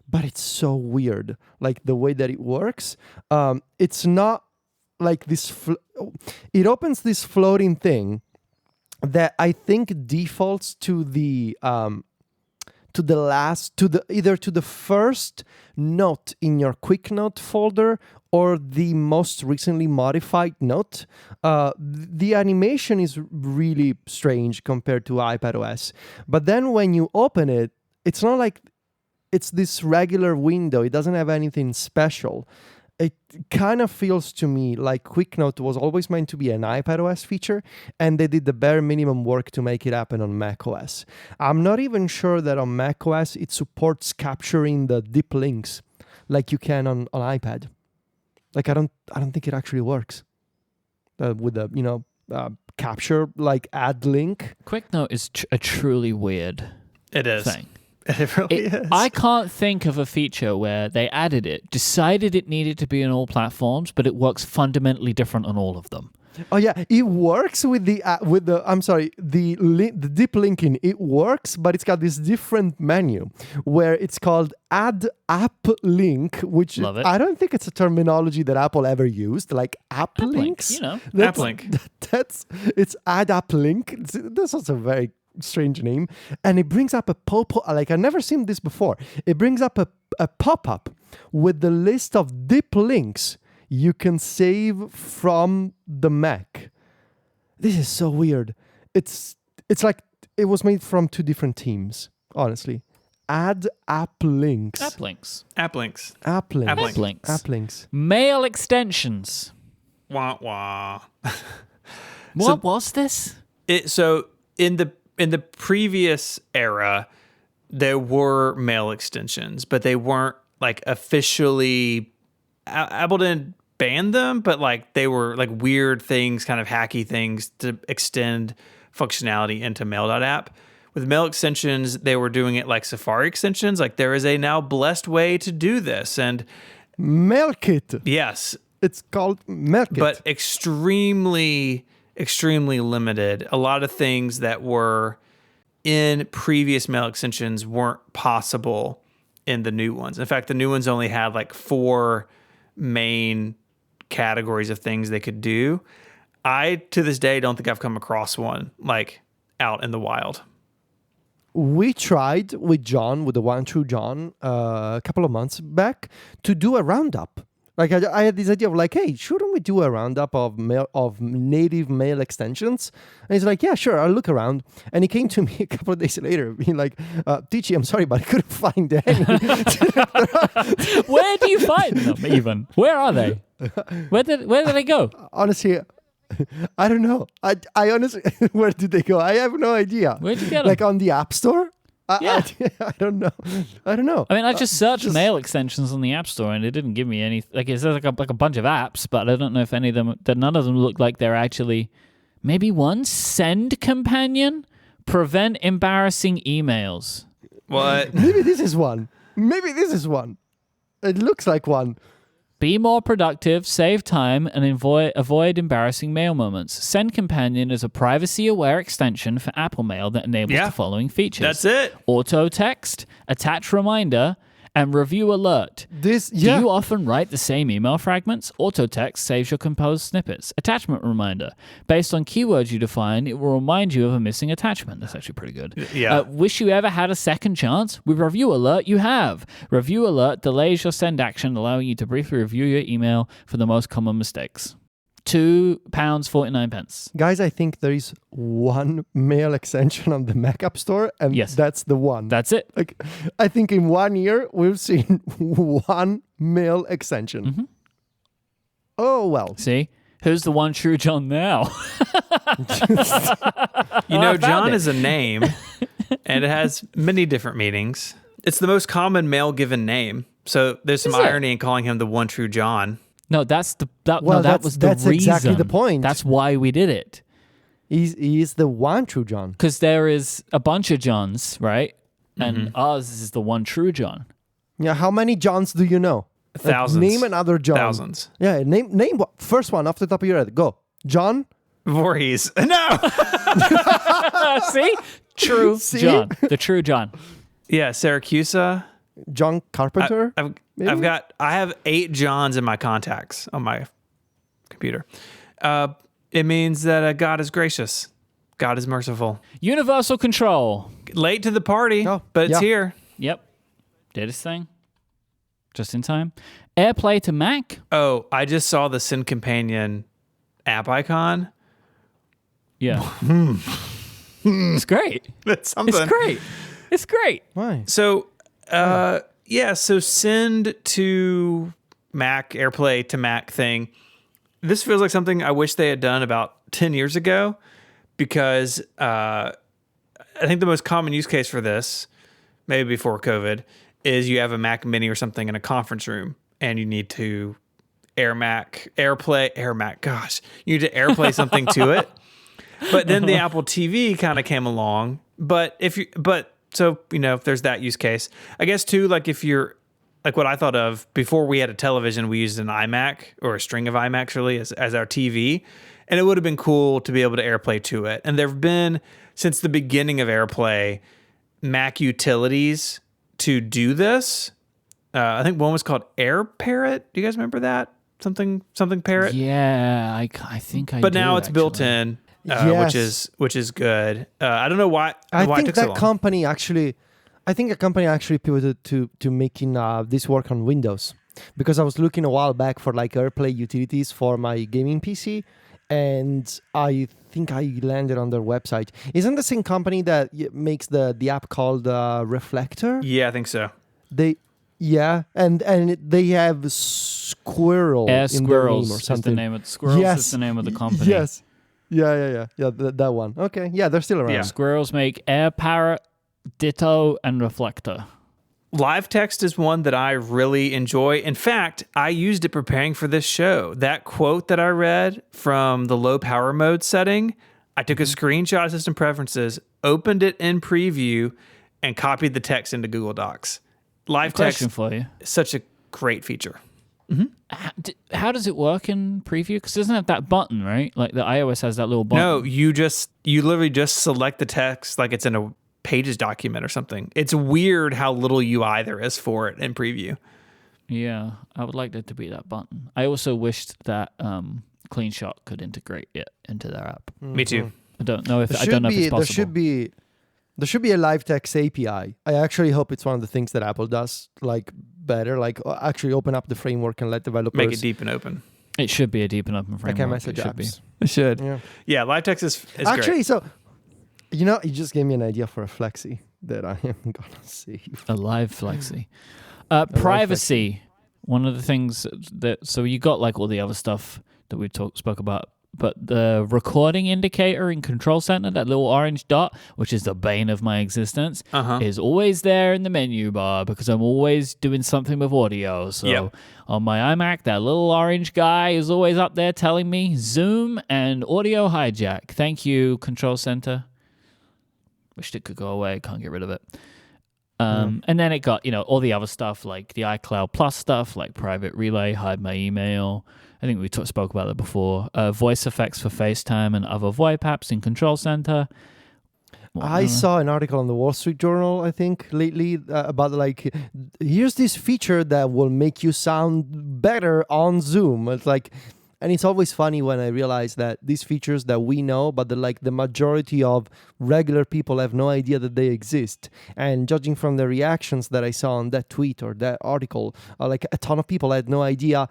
But it's so weird, like the way that it works. It's not like this. It opens this floating thing that I think defaults to the either to the first note in your quick note folder or the most recently modified note. The animation is really strange compared to iPadOS. But then when you open it, it's not like it's this regular window. It doesn't have anything special. It kind of feels to me like Quick Note was always meant to be an iPadOS feature, and they did the bare minimum work to make it happen on macOS. I'm not even sure that on macOS it supports capturing the deep links like you can on iPad. Like I don't think it actually works with the capture like add link. Quick Note is a truly weird It is. thing. It really is. I can't think of a feature where they added it, decided it needed to be on all platforms, but it works fundamentally different on all of them. Oh yeah, it works with the deep linking. It works, but it's got this different menu where it's called Add App Link, which Love it. I don't think it's a terminology that Apple ever used. Like app links, You know, App Link. It's Add App Link. That's also a very strange name, and it brings up a pop-up. Like I've never seen this before. It brings up a pop-up with the list of deep links you can save from the Mac. This is so weird. It's like it was made from two different teams, honestly. Add app links. app links. App links. App links. App links. App links. App links. Mail extensions. Wah wah. What was this? So in the previous era, there were mail extensions, but they weren't like officially. Apple didn't ban them, but like they were like weird things, kind of hacky things to extend functionality into Mail.app. With mail extensions, they were doing it like Safari extensions. Like there is a now blessed way to do this, and MailKit. yes, It's called MailKit. but extremely limited. A lot of things that were in previous mail extensions weren't possible in the new ones. In fact, the new ones only had like 4 main categories of things they could do. I, to this day, don't think I've come across one like out in the wild. We tried with John, with the one true John, a couple of months back to do a roundup. Like I had this idea of like, hey, shouldn't we do a roundup of native mail extensions? And he's like, yeah, sure, I'll look around. And he came to me a couple of days later, being like, Tichi, I'm sorry, but I couldn't find any. Where do you find them even? Where are they? Where did they go? Honestly, I don't know. I honestly, where did they go? I have no idea. Where'd you get them? Like on the App Store? Yeah. I don't know. I don't know. I mean, I just searched mail extensions on the App Store, and it didn't give me any. Like it says like a bunch of apps, but I don't know if any of them. That none of them look like they're actually Maybe one send companion, prevent embarrassing emails. What? Maybe this is one. It looks like one. Be more productive, save time, and avoid embarrassing mail moments. Send Companion is a privacy-aware extension for Apple Mail that enables the following features. That's it. Auto text, attach reminder, and review alert. Do you often write the same email fragments? Auto text saves your composed snippets. Attachment reminder. Based on keywords you define, it will remind you of a missing attachment. That's actually pretty good. Yeah. Wish you ever had a second chance? With Review Alert, you have. Review Alert delays your send action, allowing you to briefly review your email for the most common mistakes. £2.49. Guys, I think there is one mail extension on the Mac App Store, and that's the one. That's it. Like, I think in 1 year, we've seen one mail extension. Mm-hmm. Oh, well. See? Who's the one true John now? John is a name, and it has many different meanings. It's the most common male-given name, so there's some irony in calling him the one true John. No, that was the that's reason. Exactly the point. That's why we did it. He's the one true John. Because there is a bunch of Johns, right? And ours is the one true John. Yeah, how many Johns do you know? Thousands. Name another John. Thousands. Yeah, name first one off the top of your head. Go. John? Voorhees. No! See? True John. The true John. Yeah, Syracusa. John Carpenter? I have 8 Johns in my contacts on my computer. It means that God is gracious. God is merciful. Universal control. Late to the party, but it's here. Yep. Did his thing. Just in time. AirPlay to Mac. Oh, I just saw the Send Companion app icon. Yeah. It's great. That's something. It's great. Why? So, so send to Mac, AirPlay to Mac thing. This feels like something I wish they had done about 10 years ago, because I think the most common use case for this, maybe before COVID, is you have a Mac Mini or something in a conference room and you need to you need to AirPlay something to it. But then the Apple TV kind of came along. So, if there's that use case, I guess too, like if you're like what I thought of before we had a television, we used an iMac or a string of iMacs really as our TV. And it would have been cool to be able to AirPlay to it. And there have been, since the beginning of AirPlay, Mac utilities to do this. I think one was called AirParrot. Do you guys remember that? Something Parrot? Yeah, I think I do. But now it's actually built in. Yes. which is good. I don't know why. I why think it took so that long. company actually pivoted to making this work on Windows, because I was looking a while back for like AirPlay utilities for my gaming PC, and I think I landed on their website. Isn't the same company that makes the app called Reflector? Yeah, I think so. And they have Squirrel Air in their name Squirrels or is something. the name of Squirrels is the name of the company. Yes. Yeah, that one. Okay, yeah, they're still around. Yeah. Squirrels make AirParrot, Ditto, and Reflector. Live text is one that I really enjoy. In fact, I used it preparing for this show. That quote that I read from the low power mode setting, I took a screenshot of System Preferences, opened it in Preview, and copied the text into Google Docs. Live text Question for you. is such a great feature. How does it work in Preview? Because it doesn't have that button, right? Like the iOS has that little button. No, you literally just select the text like it's in a Pages document or something. It's weird how little UI there is for it in Preview. Yeah, I would like there to be that button. I also wished that CleanShot could integrate it into their app. Me too. I don't know if it's possible. There should be a live text API. I actually hope it's one of the things that Apple does like better, like actually open up the framework and let developers Make it deep and open. It should be a deep and open framework. like message it should apps. It should. Yeah. Yeah, live text is Actually, great. so you just gave me an idea for a flexi that I am gonna save. A live flexi. Privacy. One of the things so you got like all the other stuff that we spoke about but the recording indicator in Control Center, that little orange dot, which is the bane of my existence, is always there in the menu bar because I'm always doing something with audio. So on my iMac, that little orange guy is always up there telling me Zoom and audio hijack. Thank you, Control Center. Wished it could go away. Can't get rid of it. And then it got, all the other stuff like the iCloud Plus stuff, like private relay, hide my email. I think we spoke about that before. Voice effects for FaceTime and other VoIP apps in Control Center. I saw an article on the Wall Street Journal, I think, lately about here's this feature that will make you sound better on Zoom. It's like, and it's always funny when I realize that these features that we know, but the majority of regular people have no idea that they exist. And judging from the reactions that I saw on that tweet or that article, a ton of people had no idea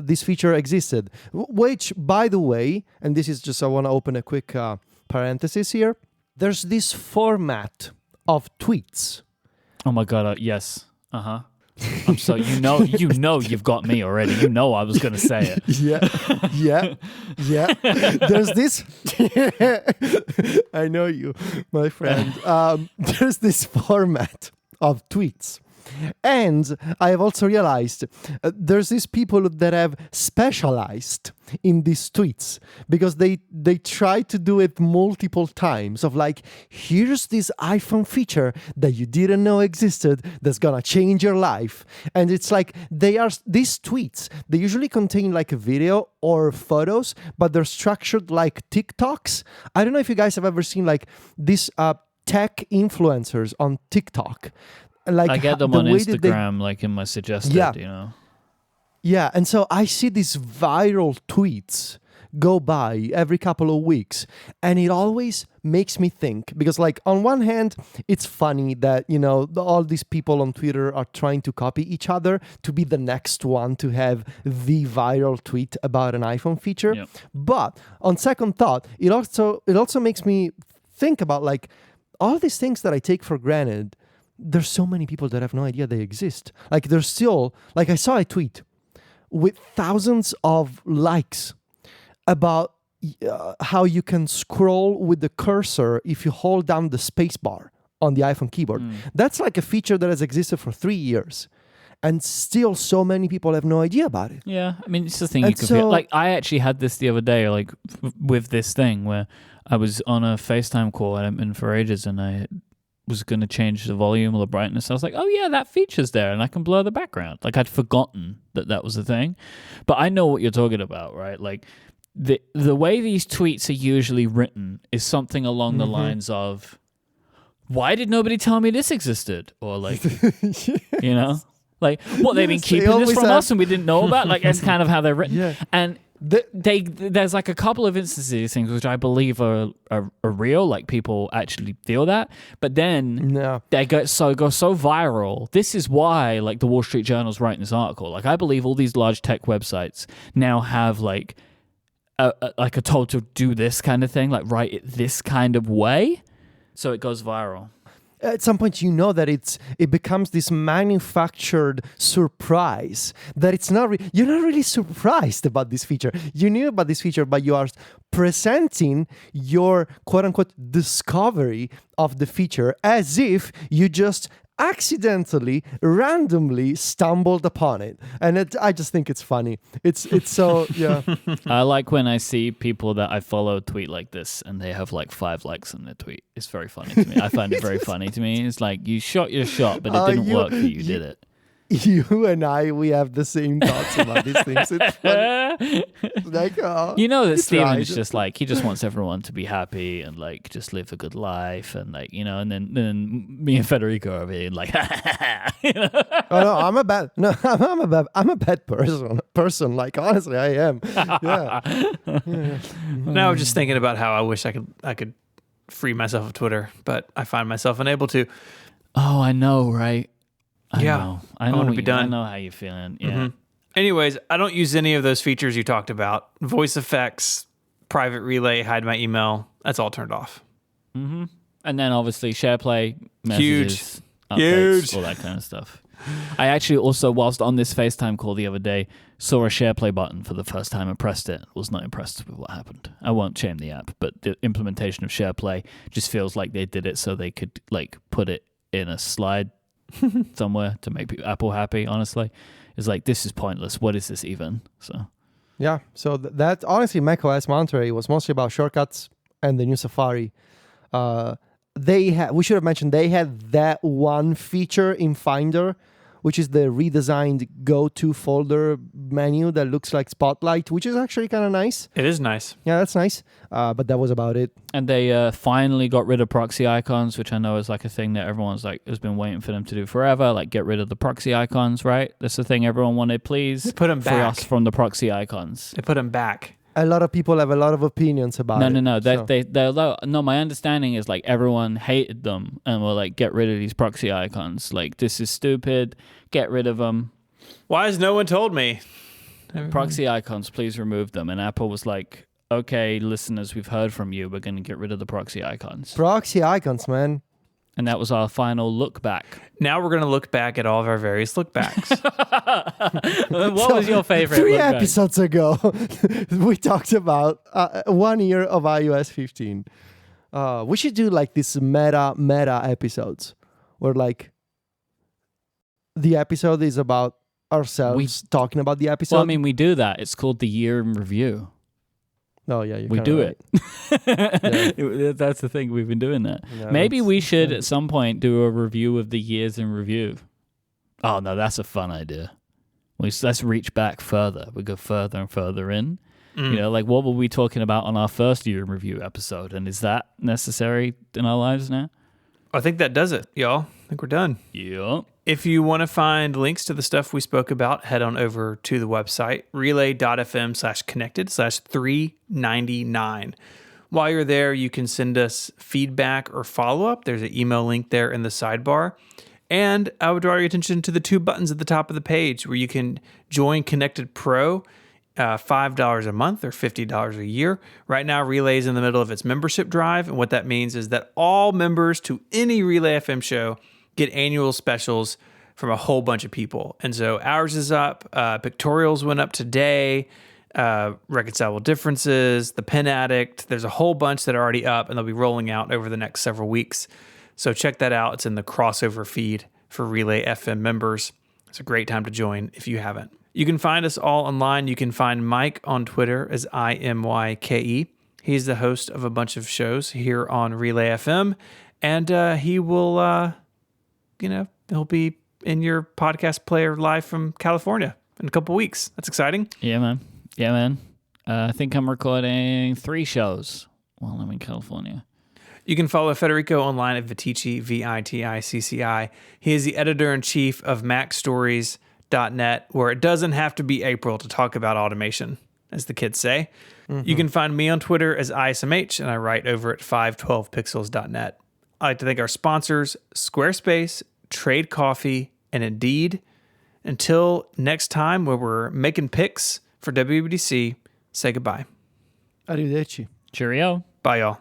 this feature existed. Which, by the way, and this is just, I want to open a quick parenthesis here. There's this format of tweets. Oh my God, yes. Uh-huh. I'm so you've got me already. I was going to say it. Yeah. There's this. I know you, my friend. There's this format of tweets. And I have also realized there's these people that have specialized in these tweets because they try to do it multiple times of here's this iPhone feature that you didn't know existed that's gonna change your life. And it's these tweets, they usually contain a video or photos, but they're structured like TikToks. I don't know if you guys have ever seen these tech influencers on TikTok. I get them on Instagram, in my suggested, Yeah, and so I see these viral tweets go by every couple of weeks, and it always makes me think, because on one hand, it's funny that, all these people on Twitter are trying to copy each other to be the next one to have the viral tweet about an iPhone feature. Yep. But on second thought, it also makes me think about all these things that I take for granted. There's so many people that have no idea they exist. There's still, I saw a tweet with thousands of likes about how you can scroll with the cursor if you hold down the space bar on the iPhone keyboard. That's a feature that has existed for 3 years. And still so many people have no idea about it. Yeah, I mean, it's the thing you can feel. I actually had this the other day, with this thing where I was on a FaceTime call and for ages, and I was going to change the volume or the brightness. I was like, oh yeah, that feature's there and I can blur the background. I'd forgotten that was a thing. But I know what you're talking about, right? The way these tweets are usually written is something along the lines of, why did nobody tell me this existed? Or what, they've been keeping this from us and we didn't know about? That's kind of how they're written. Yeah. And there's a couple of instances of these things which I believe are real, people actually feel that, but then they go so viral. This is why the Wall Street Journal's writing this article. I believe all these large tech websites now have a total do this kind of thing, write it this kind of way, so it goes viral. At some point, that it becomes this manufactured surprise that it's not. You're not really surprised about this feature. You knew about this feature, but you are presenting your quote unquote discovery of the feature as if you just accidentally, randomly stumbled upon it. And I just think it's funny. It's so, yeah. I like when I see people that I follow tweet like this and they have 5 likes on their tweet. It's very funny to me. I find it very funny to me. It's you shot your shot, but it didn't work for you, did it? You and we have the same thoughts about these things. It's funny. That Steven is just he just wants everyone to be happy and just live a good life and and then me and Federico are being Oh no, I'm a bad person. Honestly, I am. Yeah. Now I'm just thinking about how I wish I could free myself of Twitter, but I find myself unable to. Oh, I know, right? I want to be done. I know how you're feeling. Yeah. Mm-hmm. Anyways, I don't use any of those features you talked about. Voice effects, private relay, hide my email. That's all turned off. Mm-hmm. And then obviously SharePlay, messages, updates, all that kind of stuff. I actually also, whilst on this FaceTime call the other day, saw a SharePlay button for the first time and pressed it. Was not impressed with what happened. I won't shame the app, but the implementation of SharePlay just feels like they did it so they could like put it in a slide somewhere to make Apple happy. Honestly, it's like, this is pointless. What is this even? So Yeah. So that honestly, macOS Monterey was mostly about shortcuts and the new Safari. We should have mentioned they had that one feature in Finder, which is the redesigned go-to folder menu that looks like Spotlight, which is actually kind of nice. It is nice. Yeah, that's nice. But that was about it. And they finally got rid of proxy icons, which I know is like a thing that everyone's like has been waiting for them to do forever. Like, get rid of the proxy icons, right? That's the thing everyone wanted. Please Put them free back. us from the proxy icons. They put them back. A lot of people have a lot of opinions about it. No. So- No, my understanding is like everyone hated them and were like, get rid of these proxy icons. Like, this is stupid. Get rid of them. Why has no one told me? Proxy icons, please remove them. And Apple was like, okay, listeners, we've heard from you. We're going to get rid of the proxy icons. Proxy icons, man. And that was our final look back. Now we're going to look back at all of our various look backs. What was your favorite? 3 look back? episodes ago, we talked about 1 year of iOS 15. We should do like this meta episodes where like the episode is about ourselves talking about the episode. Well, I mean, we do that. It's called the year in review. Oh yeah, you're We kinda do right. it. That's the thing. We've been doing that. Yeah, Maybe that's- we should at some point do a review of the years in review. Oh no, that's a fun idea. Let's reach back further. We go further and further in. You know, like what were we talking about on our first year in review episode? And is that necessary in our lives now? I think that does it, y'all. I think we're done. Yeah. If you want to find links to the stuff we spoke about, head on over to the website, relay.fm/connected/399. While you're there, you can send us feedback or follow-up. There's an email link there in the sidebar. And I would draw your attention to the 2 buttons at the top of the page where you can join Connected Pro, $5 a month or $50 a year. Right now, Relay is in the middle of its membership drive. And what that means is that all members to any Relay FM show get annual specials from a whole bunch of people. And so ours is up. Pictorials went up today. Reconcilable Differences, The Pen Addict. There's a whole bunch that are already up, and they'll be rolling out over the next several weeks. So check that out. It's in the crossover feed for Relay FM members. It's a great time to join if you haven't. You can find us all online. You can find Mike on Twitter as IMYKE. He's the host of a bunch of shows here on Relay FM, and he will... he'll be in your podcast player live from California in a couple weeks. That's exciting. Yeah, man. I think I'm recording 3 shows while I'm in California. You can follow Federico online at Viticci, Viticci. He is the editor-in-chief of MacStories.net, where it doesn't have to be April to talk about automation, as the kids say. Mm-hmm. You can find me on Twitter as ISMH, and I write over at 512pixels.net. I'd like to thank our sponsors, Squarespace, Trade Coffee, and Indeed. Until next time, where we're making picks for WWDC, say goodbye. Arrivederci. Cheerio. Bye, y'all.